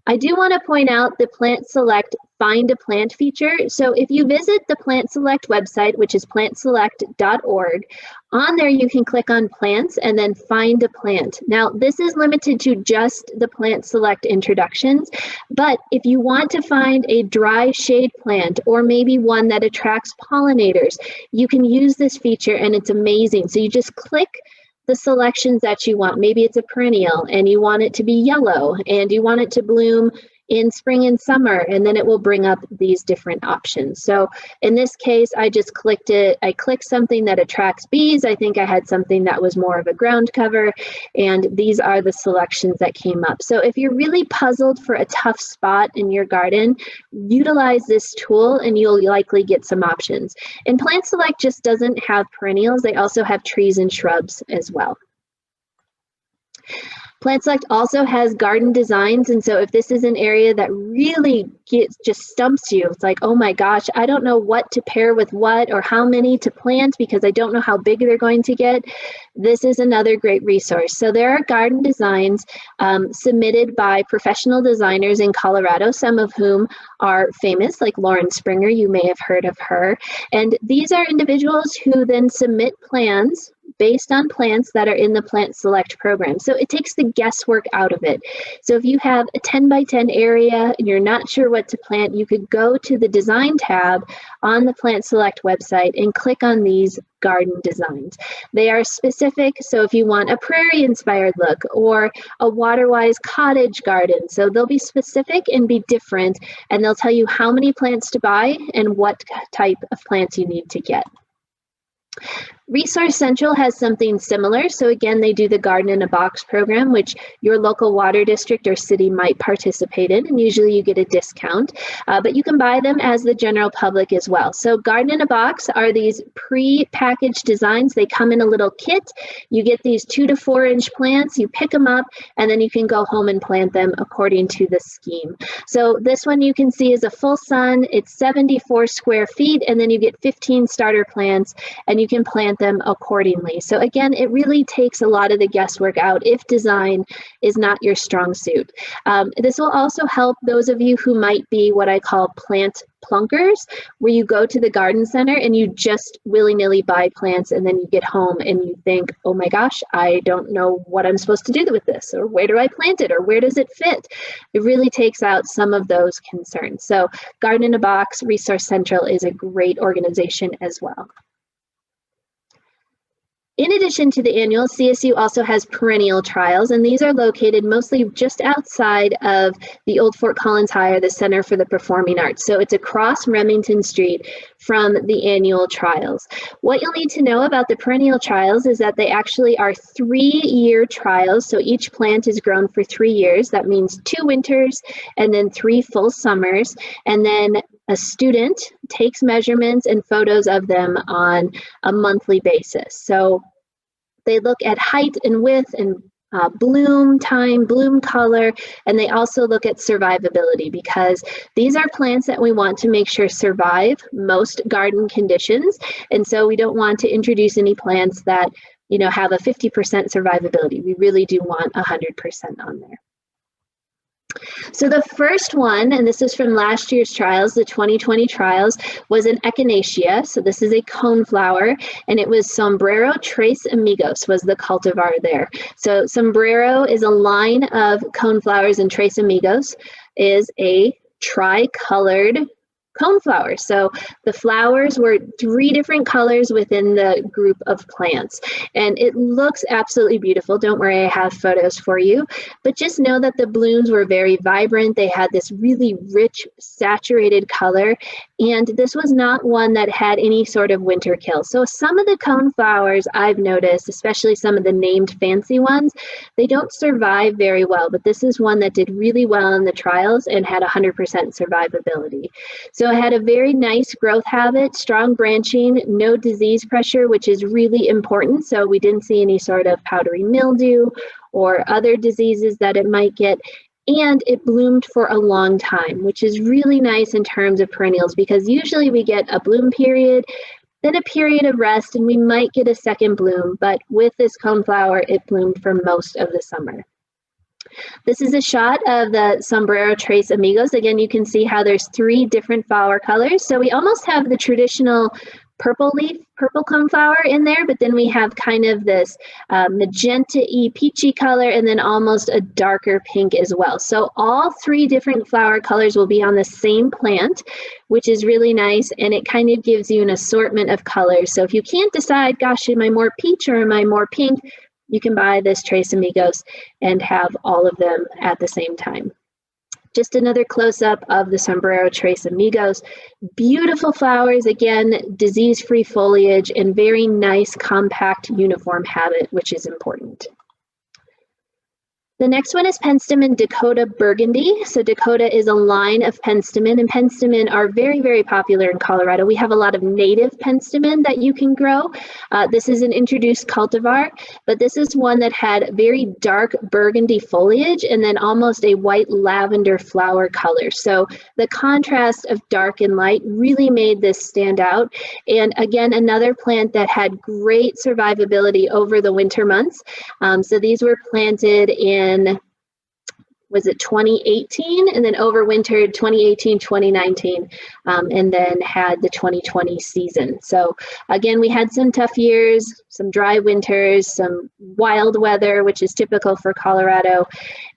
I do want to point out the Plant Select Find a Plant feature. So if you visit the Plant Select website, which is plantselect.org, on there you can click on plants and then find a plant. Now, this is limited to just the Plant Select introductions, but if you want to find a dry shade plant, or maybe one that attracts pollinators, you can use this feature, and it's amazing. So you just click the selections that you want. Maybe it's a perennial and you want it to be yellow and you want it to bloom in spring and summer, and then it will bring up these different options. So in this case, I just clicked it. I clicked something that attracts bees. I think I had something that was more of a ground cover, and these are the selections that came up. So if you're really puzzled for a tough spot in your garden, utilize this tool and you'll likely get some options. And Plant Select just doesn't have perennials. They also have trees and shrubs as well. Plant Select also has garden designs, and so if this is an area that really just stumps you, it's like, oh my gosh, I don't know what to pair with what or how many to plant because I don't know how big they're going to get, this is another great resource. So there are garden designs submitted by professional designers in Colorado, some of whom are famous, like Lauren Springer, you may have heard of her, and these are individuals who then submit plans based on plants that are in the Plant Select program. So it takes the guesswork out of it. So if you have a 10 by 10 area and you're not sure what to plant, you could go to the design tab on the Plant Select website and click on these garden designs. They are specific, so if you want a prairie inspired look or a water-wise cottage garden, so they'll be specific and be different, and they'll tell you how many plants to buy and what type of plants you need to get. Resource Central has something similar. So again, they do the Garden in a Box program, which your local water district or city might participate in, and usually you get a discount, but you can buy them as the general public as well. So Garden in a Box are these pre-packaged designs. They come in a little kit. You get these 2 to 4 inch plants, you pick them up, and then you can go home and plant them according to the scheme. So this one you can see is a full sun. It's 74 square feet, and then you get 15 starter plants, and you can plant them accordingly. So again, it really takes a lot of the guesswork out if design is not your strong suit. This will also help those of you who might be what I call plant plunkers, where you go to the garden center and you just willy-nilly buy plants, and then you get home and you think, oh my gosh, I don't know what I'm supposed to do with this, or where do I plant it, or where does it fit? It really takes out some of those concerns. So Garden in a Box, Resource Central is a great organization as well. In addition to the annual, CSU also has perennial trials, and these are located mostly just outside of the old Fort Collins High, or the Center for the Performing Arts. So it's across Remington Street from the annual trials. What you'll need to know about the perennial trials is that they actually are 3-year trials. So each plant is grown for 3 years. That means 2 winters and then 3 full summers. And then a student takes measurements and photos of them on a monthly basis. So they look at height and width and bloom time, bloom color, and they also look at survivability, because these are plants that we want to make sure survive most garden conditions. And so we don't want to introduce any plants that, you know, have a 50% survivability. We really do want 100% on there. So the first one, and this is from last year's trials, the 2020 trials, was an Echinacea. So this is a coneflower, and it was Sombrero Tres Amigos was the cultivar there. So Sombrero is a line of coneflowers, and Tres Amigos is a tri-colored coneflower. So the flowers were 3 different colors within the group of plants, and it looks absolutely beautiful. Don't worry, I have photos for you, but just know that the blooms were very vibrant. They had this really rich, saturated color, and this was not one that had any sort of winter kill. So some of the coneflowers I've noticed, especially some of the named fancy ones, they don't survive very well, but this is one that did really well in the trials and had 100% survivability. So it had a very nice growth habit, strong branching, no disease pressure, which is really important. So we didn't see any sort of powdery mildew or other diseases that it might get. And it bloomed for a long time, which is really nice in terms of perennials, because usually we get a bloom period, then a period of rest, and we might get a second bloom. But with this coneflower, it bloomed for most of the summer. This is a shot of the Sombrero Tres Amigos. Again, you can see how there's 3 different flower colors. So we almost have the traditional purple leaf, purple coneflower in there, but then we have kind of this magenta-y, peachy color, and then almost a darker pink as well. So all 3 different flower colors will be on the same plant, which is really nice, and it kind of gives you an assortment of colors. So if you can't decide, gosh, am I more peach or am I more pink, you can buy this Tres Amigos and have all of them at the same time. Just another close-up of the Sombrero Tres Amigos. Beautiful flowers, again, disease-free foliage, and very nice, compact, uniform habit, which is important. The next one is Penstemon Dakota Burgundy. So Dakota is a line of Penstemon, and Penstemon are very, very popular in Colorado. We have a lot of native Penstemon that you can grow. This is an introduced cultivar, but this is one that had very dark burgundy foliage and then almost a white lavender flower color. So the contrast of dark and light really made this stand out. And again, another plant that had great survivability over the winter months. So these were planted in, was it 2018, and then overwintered 2018, 2019, and then had the 2020 season. So again, we had some tough years, some dry winters, some wild weather, which is typical for Colorado.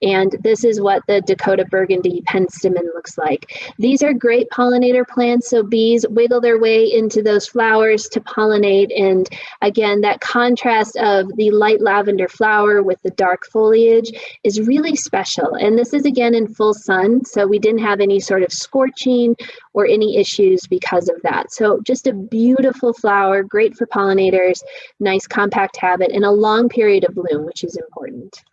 And this is what the Dakota Burgundy Penstemon looks like. These are great pollinator plants, so bees wiggle their way into those flowers to pollinate. And again, that contrast of the light lavender flower with the dark foliage is really special. And this is again in full sun, so we didn't have any sort of scorching or any issues because of that. So just a beautiful flower, great for pollinators, nice compact habit, and a long period of bloom, which is important.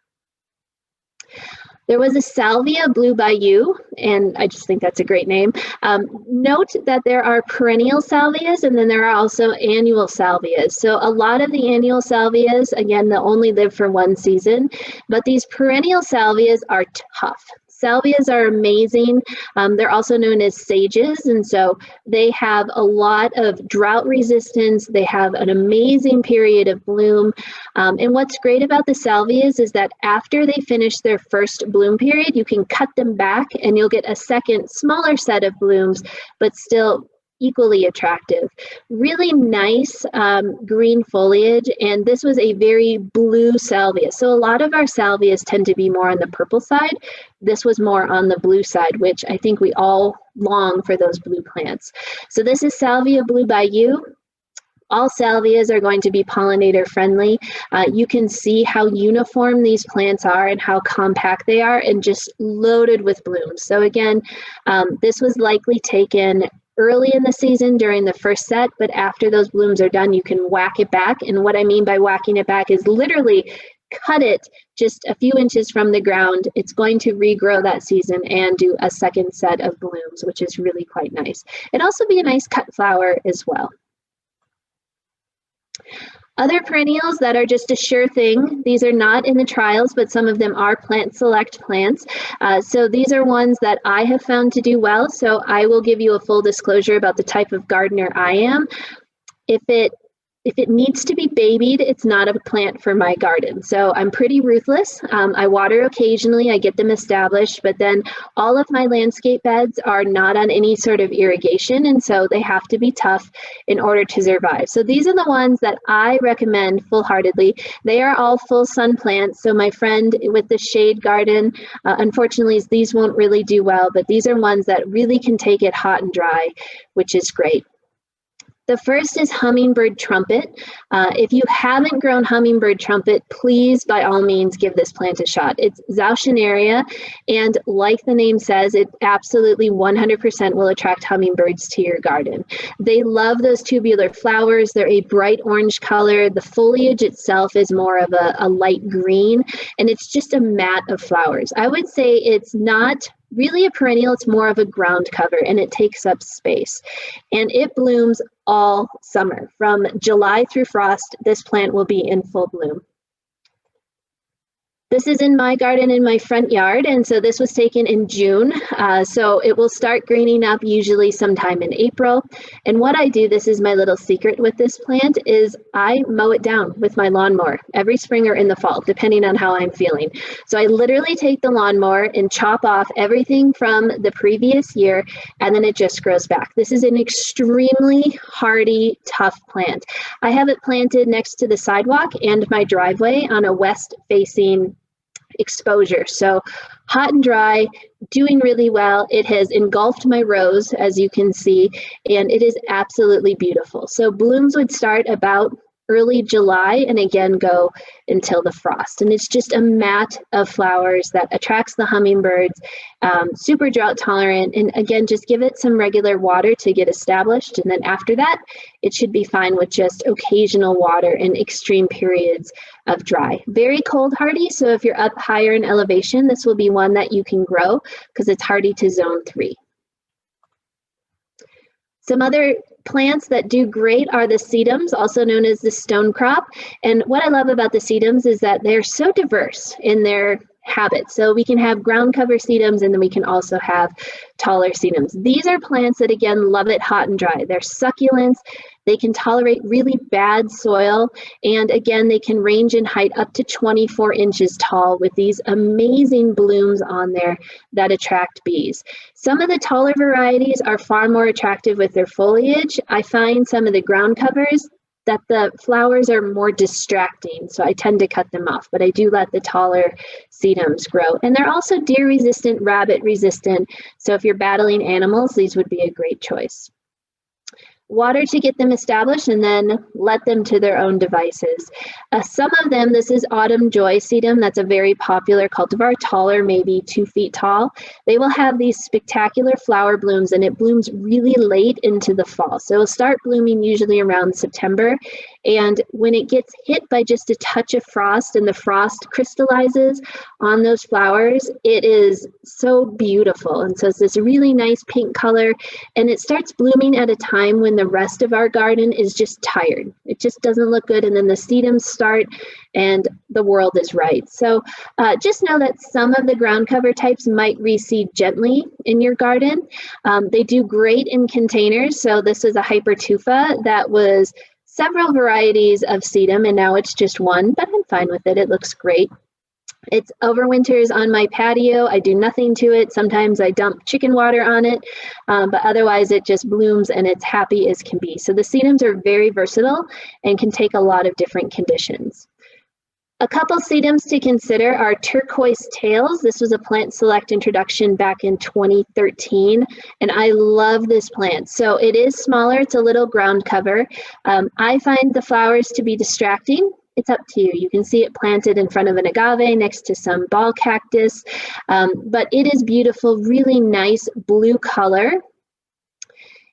There was a Salvia Blue by you, and I just think that's a great name. Note that there are perennial salvias, and then there are also annual salvias. So a lot of the annual salvias, again, they'll only live for one season, but these perennial salvias are tough. Salvias are amazing. They're also known as sages, and so they have a lot of drought resistance. They have an amazing period of bloom. And what's great about the salvias is that after they finish their first bloom period, you can cut them back and you'll get a second, smaller set of blooms, but still equally attractive. Really nice green foliage, and this was a very blue salvia. So a lot of our salvias tend to be more on the purple side. This was more on the blue side, which I think we all long for those blue plants. So this is Salvia Blue by you. All salvias are going to be pollinator friendly. You can see how uniform these plants are and how compact they are, and just loaded with blooms. So again, this was likely taken early in the season during the first set, but after those blooms are done, you can whack it back. And what I mean by whacking it back is literally cut it just a few inches from the ground. It's going to regrow that season and do a second set of blooms, which is really quite nice. It'd also be a nice cut flower as well. Other perennials that are just a sure thing, these are not in the trials, but some of them are plant select plants. So these are ones that I have found to do well. So I will give you a full disclosure about the type of gardener I am. If it needs to be babied, it's not a plant for my garden. So I'm pretty ruthless. I water occasionally, I get them established, but then all of my landscape beds are not on any sort of irrigation, and so they have to be tough in order to survive. So these are the ones that I recommend full-heartedly. They are all full sun plants. So my friend with the shade garden, unfortunately, these won't really do well, but these are ones that really can take it hot and dry, which is great. The first is Hummingbird Trumpet. If you haven't grown Hummingbird Trumpet, please, by all means, give this plant a shot. It's Zaushinaria, and like the name says, it absolutely 100% will attract hummingbirds to your garden. They love those tubular flowers. They're a bright orange color. The foliage itself is more of a light green, and it's just a mat of flowers. I would say it's not really a perennial, it's more of a ground cover, and it takes up space. And it blooms all summer. From July through frost, this plant will be in full bloom. This is in my garden in my front yard, and so this was taken in June. So it will start greening up usually sometime in April. And what I do, this is my little secret with this plant, is I mow it down with my lawnmower every spring or in the fall, depending on how I'm feeling. So I literally take the lawnmower and chop off everything from the previous year, and then it just grows back. This is an extremely hardy, tough plant. I have it planted next to the sidewalk and my driveway on a west-facing exposure. So hot and dry, doing really well. It has engulfed my rows, as you can see, and it is absolutely beautiful. So blooms would start about early July and again go until the frost. And it's just a mat of flowers that attracts the hummingbirds, super drought tolerant. And again, just give it some regular water to get established. And then after that, it should be fine with just occasional water in extreme periods of dry. Very cold hardy, so if you're up higher in elevation, this will be one that you can grow because it's hardy to zone 3. Some other plants that do great are the sedums, also known as the stone crop. And what I love about the sedums is that they're so diverse in their habits. So we can have ground cover sedums, and then we can also have taller sedums. These are plants that, again, love it hot and dry. They're succulents. They can tolerate really bad soil. And again, they can range in height up to 24 inches tall with these amazing blooms on there that attract bees. Some of the taller varieties are far more attractive with their foliage. I find some of the ground covers that the flowers are more distracting, so I tend to cut them off, but I do let the taller sedums grow. And they're also deer resistant, rabbit resistant, so if you're battling animals, these would be a great choice. Water to get them established, and then let them to their own devices. Some of them, this is autumn joy sedum. That's a very popular cultivar, taller, maybe 2 feet tall. They will have these spectacular flower blooms, and it blooms really late into the fall. So it'll start blooming usually around September. And when it gets hit by just a touch of frost and the frost crystallizes on those flowers, it is so beautiful. And so it's this really nice pink color, and it starts blooming at a time when the rest of our garden is just tired. It just doesn't look good. And then the sedums start and the world is right. So just know that some of the ground cover types might reseed gently in your garden. They do great in containers. So this is a hypertufa that was several varieties of sedum, and now it's just one, but I'm fine with it. It looks great. It overwinters on my patio. I do nothing to it. Sometimes I dump chicken water on it, but otherwise it just blooms and it's happy as can be. So the sedums are very versatile and can take a lot of different conditions. A couple sedums to consider are Turquoise Tails. This was a Plant Select introduction back in 2013, and I love this plant. So it is smaller, it's a little ground cover. I find the flowers to be distracting. It's up to you. You can see it planted in front of an agave next to some ball cactus, but it is beautiful, really nice blue color.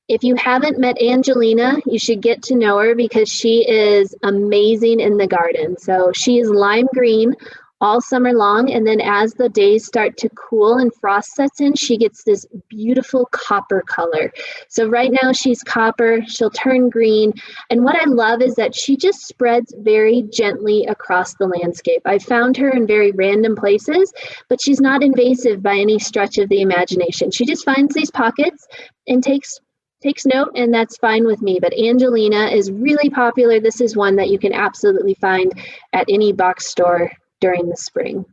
If you haven't met Angelina, you should get to know her because she is amazing in the garden. So she is lime green all summer long, and then as the days start to cool and frost sets in, she gets this beautiful copper color. So right now she's copper, she'll turn green, and what I love is that she just spreads very gently across the landscape. I found her in very random places, but she's not invasive by any stretch of the imagination. She just finds these pockets and takes note, and that's fine with me. But Angelina is really popular. This is one that you can absolutely find at any box store during the spring.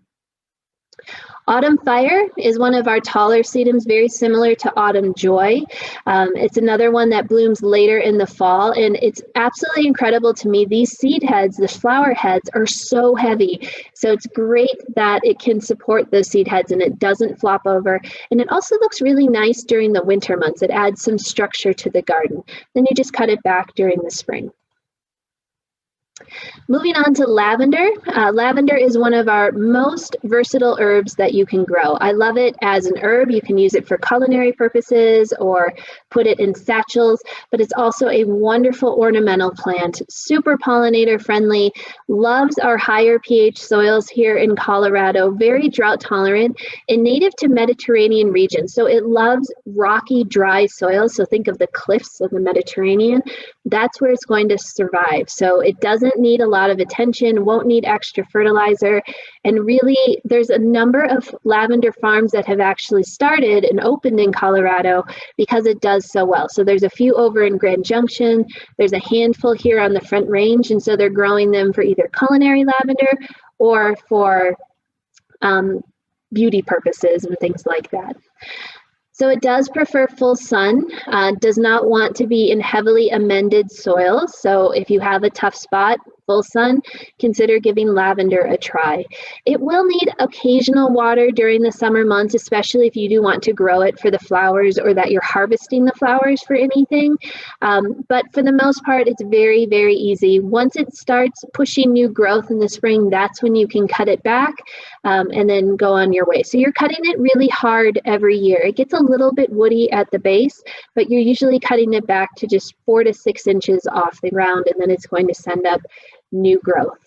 Autumn Fire is one of our taller sedums, very similar to Autumn Joy. It's another one that blooms later in the fall, and it's absolutely incredible to me. These seed heads, the flower heads, are so heavy. So it's great that it can support those seed heads and it doesn't flop over. And it also looks really nice during the winter months. It adds some structure to the garden. Then you just cut it back during the spring. Moving on to lavender. Lavender is one of our most versatile herbs that you can grow. I love it as an herb. You can use it for culinary purposes or put it in satchels, but it's also a wonderful ornamental plant, super pollinator friendly, loves our higher pH soils here in Colorado, very drought tolerant, and native to Mediterranean regions. So it loves rocky, dry soils. So think of the cliffs of the Mediterranean. That's where it's going to survive. So it doesn't need a lot of attention, won't need extra fertilizer. And really, there's a number of lavender farms that have actually started and opened in Colorado because it does so well. So there's a few over in Grand Junction. There's a handful here on the Front Range. And so they're growing them for either culinary lavender or for beauty purposes and things like that. So it does prefer full sun, does not want to be in heavily amended soils. So if you have a tough spot, full sun, consider giving lavender a try. It will need occasional water during the summer months, especially if you do want to grow it for the flowers or that you're harvesting the flowers for anything. But for the most part, it's very, very easy. Once it starts pushing new growth in the spring, that's when you can cut it back and then go on your way. So you're cutting it really hard every year. It gets a little bit woody at the base, but you're usually cutting it back to just 4 to 6 inches off the ground, and then it's going to send up new growth.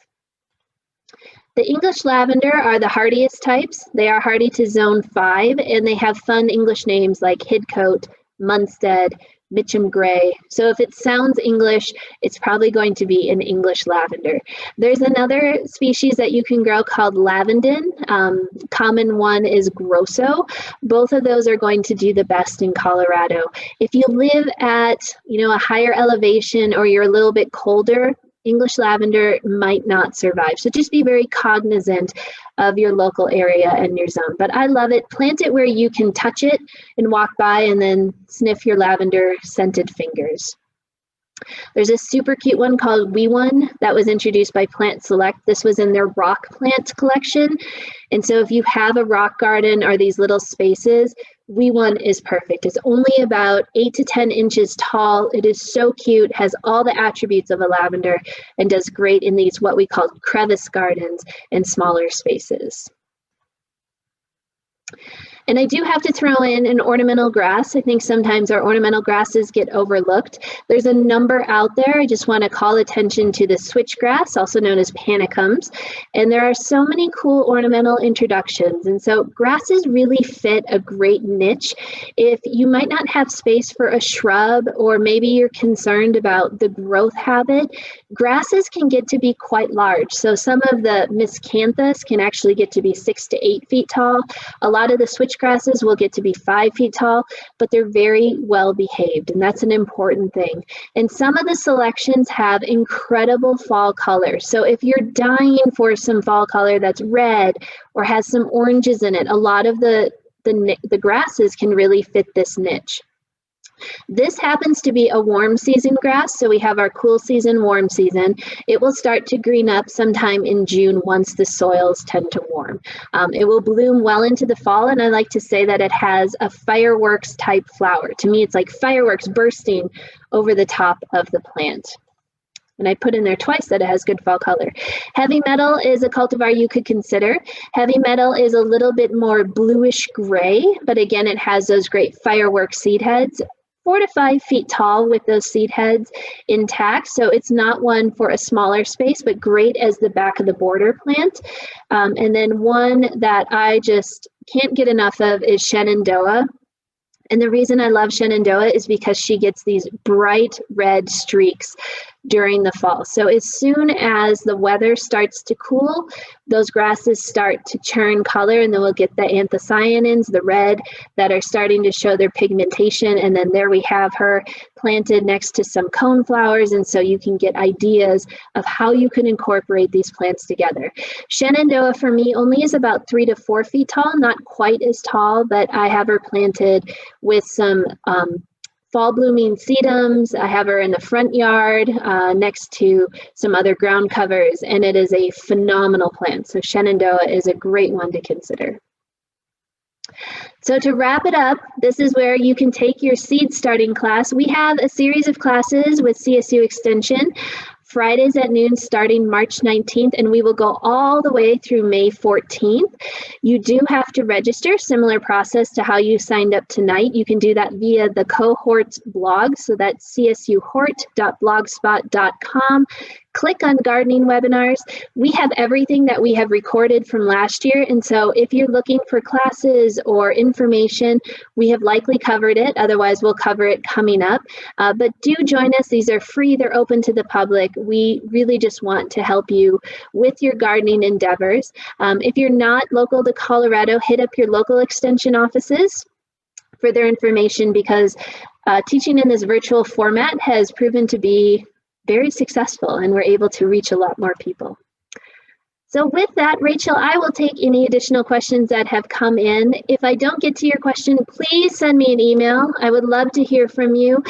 The English lavender are the hardiest types. They are hardy to zone 5, and they have fun English names like Hidcote, Munstead, Mitcham Gray. So if it sounds English, it's probably going to be an English lavender. There's another species that you can grow called lavandin. Common one is grosso. Both of those are going to do the best in Colorado. If you live at, a higher elevation or you're a little bit colder, English lavender might not survive. So just be very cognizant of your local area and your zone. But I love it. Plant it where you can touch it and walk by and then sniff your lavender scented fingers. There's a super cute one called Wee One that was introduced by Plant Select. This was in their rock plant collection. And so if you have a rock garden or these little spaces, Wee One is perfect. It's only about 8 to 10 inches tall. It is so cute, has all the attributes of a lavender, and does great in these what we call crevice gardens and smaller spaces. And I do have to throw in an ornamental grass. I think sometimes our ornamental grasses get overlooked. There's a number out there. I just want to call attention to the switchgrass, also known as panicums. And there are so many cool ornamental introductions. And so grasses really fit a great niche. If you might not have space for a shrub, or maybe you're concerned about the growth habit, grasses can get to be quite large. So some of the miscanthus can actually get to be 6 to 8 feet tall. A lot of the switch grasses will get to be 5 feet tall, but they're very well behaved, and that's an important thing. And some of the selections have incredible fall colors. So if you're dying for some fall color that's red or has some oranges in it, a lot of the grasses can really fit this niche. This happens to be a warm season grass, so we have our cool season, warm season. It will start to green up sometime in June once the soils tend to warm. It will bloom well into the fall, and I like to say that it has a fireworks type flower. To me, it's like fireworks bursting over the top of the plant. And I put in there twice that it has good fall color. Heavy metal is a cultivar you could consider. Heavy metal is a little bit more bluish gray, but again, it has those great fireworks seed heads. 4 to 5 feet tall with those seed heads intact. So it's not one for a smaller space, but great as the back of the border plant. And then one that I just can't get enough of is Shenandoah. And the reason I love Shenandoah is because she gets these bright red streaks during the fall. So as soon as the weather starts to cool, those grasses start to churn color, and then we'll get the anthocyanins, the red, that are starting to show their pigmentation. And then there we have her planted next to some cone flowers. And so you can get ideas of how you can incorporate these plants together. Shenandoah for me only is about 3 to 4 feet tall, not quite as tall, but I have her planted with some fall blooming sedums. I have her in the front yard next to some other ground covers, and it is a phenomenal plant. So Shenandoah is a great one to consider. So to wrap it up, this is where you can take your seed starting class. We have a series of classes with CSU Extension, Fridays at noon starting March 19th, and we will go all the way through May 14th. You do have to register, similar process to how you signed up tonight. You can do that via the cohorts blog, so that's csuhort.blogspot.com. Click on gardening webinars. We have everything that we have recorded from last year, and so if you're looking for classes or information, we have likely covered it. Otherwise, we'll cover it coming up. But do join us. These are free. They're open to the public. We really just want to help you with your gardening endeavors. If you're not local to Colorado, hit up your local extension offices for their information, because teaching in this virtual format has proven to be very successful, and we're able to reach a lot more people. So with that, Rachel, I will take any additional questions that have come in. If I don't get to your question, please send me an email. I would love to hear from you.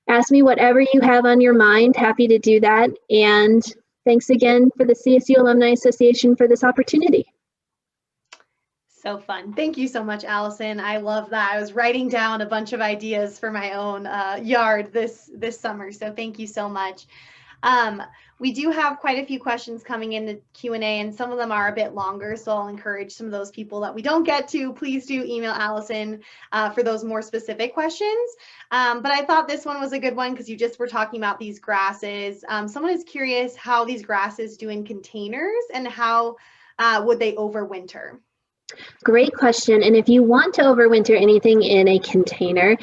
Ask me whatever you have on your mind. Happy to do that. And thanks again for the CSU Alumni Association for this opportunity. So fun. Thank you so much, Allison. I love that. I was writing down a bunch of ideas for my own yard this summer. So thank you so much. We do have quite a few questions coming in the Q&A, and some of them are a bit longer. So I'll encourage some of those people that we don't get to, please do email Allison for those more specific questions. But I thought this one was a good one because you just were talking about these grasses. Someone is curious how these grasses do in containers and how would they overwinter? Great question. And if you want to overwinter anything in a container,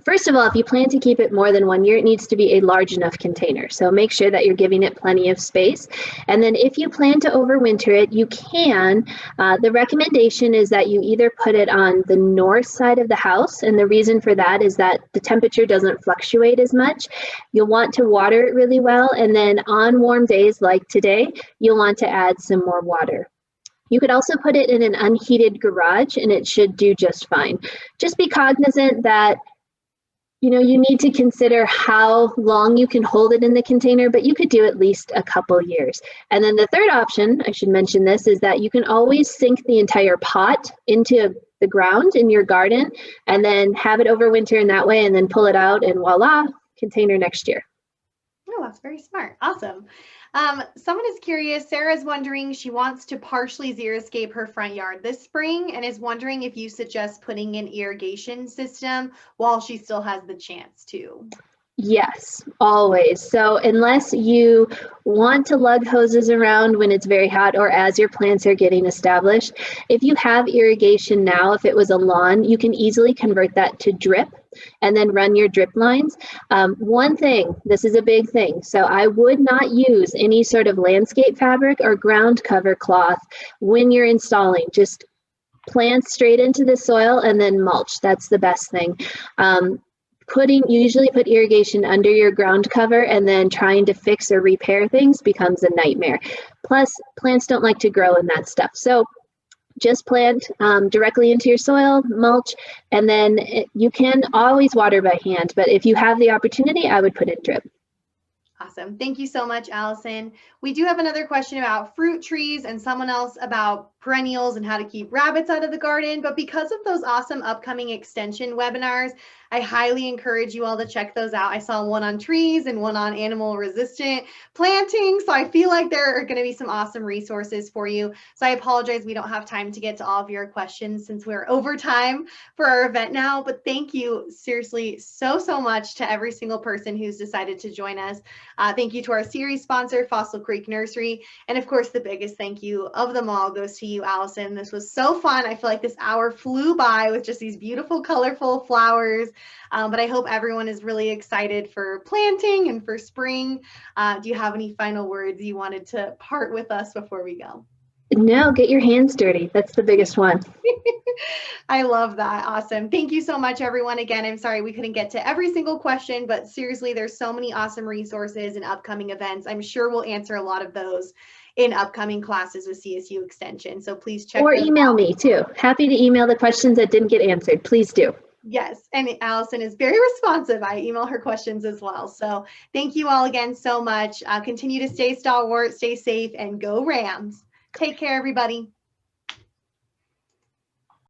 first of all, if you plan to keep it more than 1 year, it needs to be a large enough container. So make sure that you're giving it plenty of space. And then if you plan to overwinter it, you can. The recommendation is that you either put it on the north side of the house. And the reason for that is that the temperature doesn't fluctuate as much. You'll want to water it really well. And then on warm days like today, you'll want to add some more water. You could also put it in an unheated garage and it should do just fine. Just be cognizant that, you need to consider how long you can hold it in the container, but you could do at least a couple years. And then the third option, I should mention this, is that you can always sink the entire pot into the ground in your garden and then have it overwinter in that way and then pull it out and voila, container next year. Oh, that's very smart. Awesome. Someone is curious. Sarah's wondering, she wants to partially xeriscape her front yard this spring and is wondering if you suggest putting an irrigation system while she still has the chance to. Yes, always. So unless you want to lug hoses around when it's very hot or as your plants are getting established, if you have irrigation now, if it was a lawn, you can easily convert that to drip and then run your drip lines. One thing, this is a big thing, so I would not use any sort of landscape fabric or ground cover cloth when you're installing. Just plant straight into the soil and then mulch. That's the best thing. You usually put irrigation under your ground cover, and then trying to fix or repair things becomes a nightmare. Plus, plants don't like to grow in that stuff. So just plant directly into your soil, mulch, and then you can always water by hand. But if you have the opportunity, I would put in drip. Awesome. Thank you so much, Allison. We do have another question about fruit trees and someone else about perennials and how to keep rabbits out of the garden. But because of those awesome upcoming extension webinars, I highly encourage you all to check those out. I saw one on trees and one on animal resistant planting. So I feel like there are going to be some awesome resources for you. So I apologize, we don't have time to get to all of your questions since we're over time for our event now. But thank you seriously so much to every single person who's decided to join us. Thank you to our series sponsor, Fossil Creek Nursery. And of course, the biggest thank you of them all goes to you, Allison. This was so fun. I feel like this hour flew by with just these beautiful, colorful flowers. But I hope everyone is really excited for planting and for spring. Do you have any final words you wanted to part with us before we go? No, get your hands dirty. That's the biggest one. I love that. Awesome. Thank you so much, everyone. Again, I'm sorry we couldn't get to every single question, but seriously, there's so many awesome resources and upcoming events. I'm sure we'll answer a lot of those in upcoming classes with CSU Extension. So please check. Or email me too. Happy to email the questions that didn't get answered. Please do. Yes, and Allison is very responsive. I email her questions as well. So thank you all again so much. Continue to stay stalwart, stay safe, and go Rams. Take care, everybody.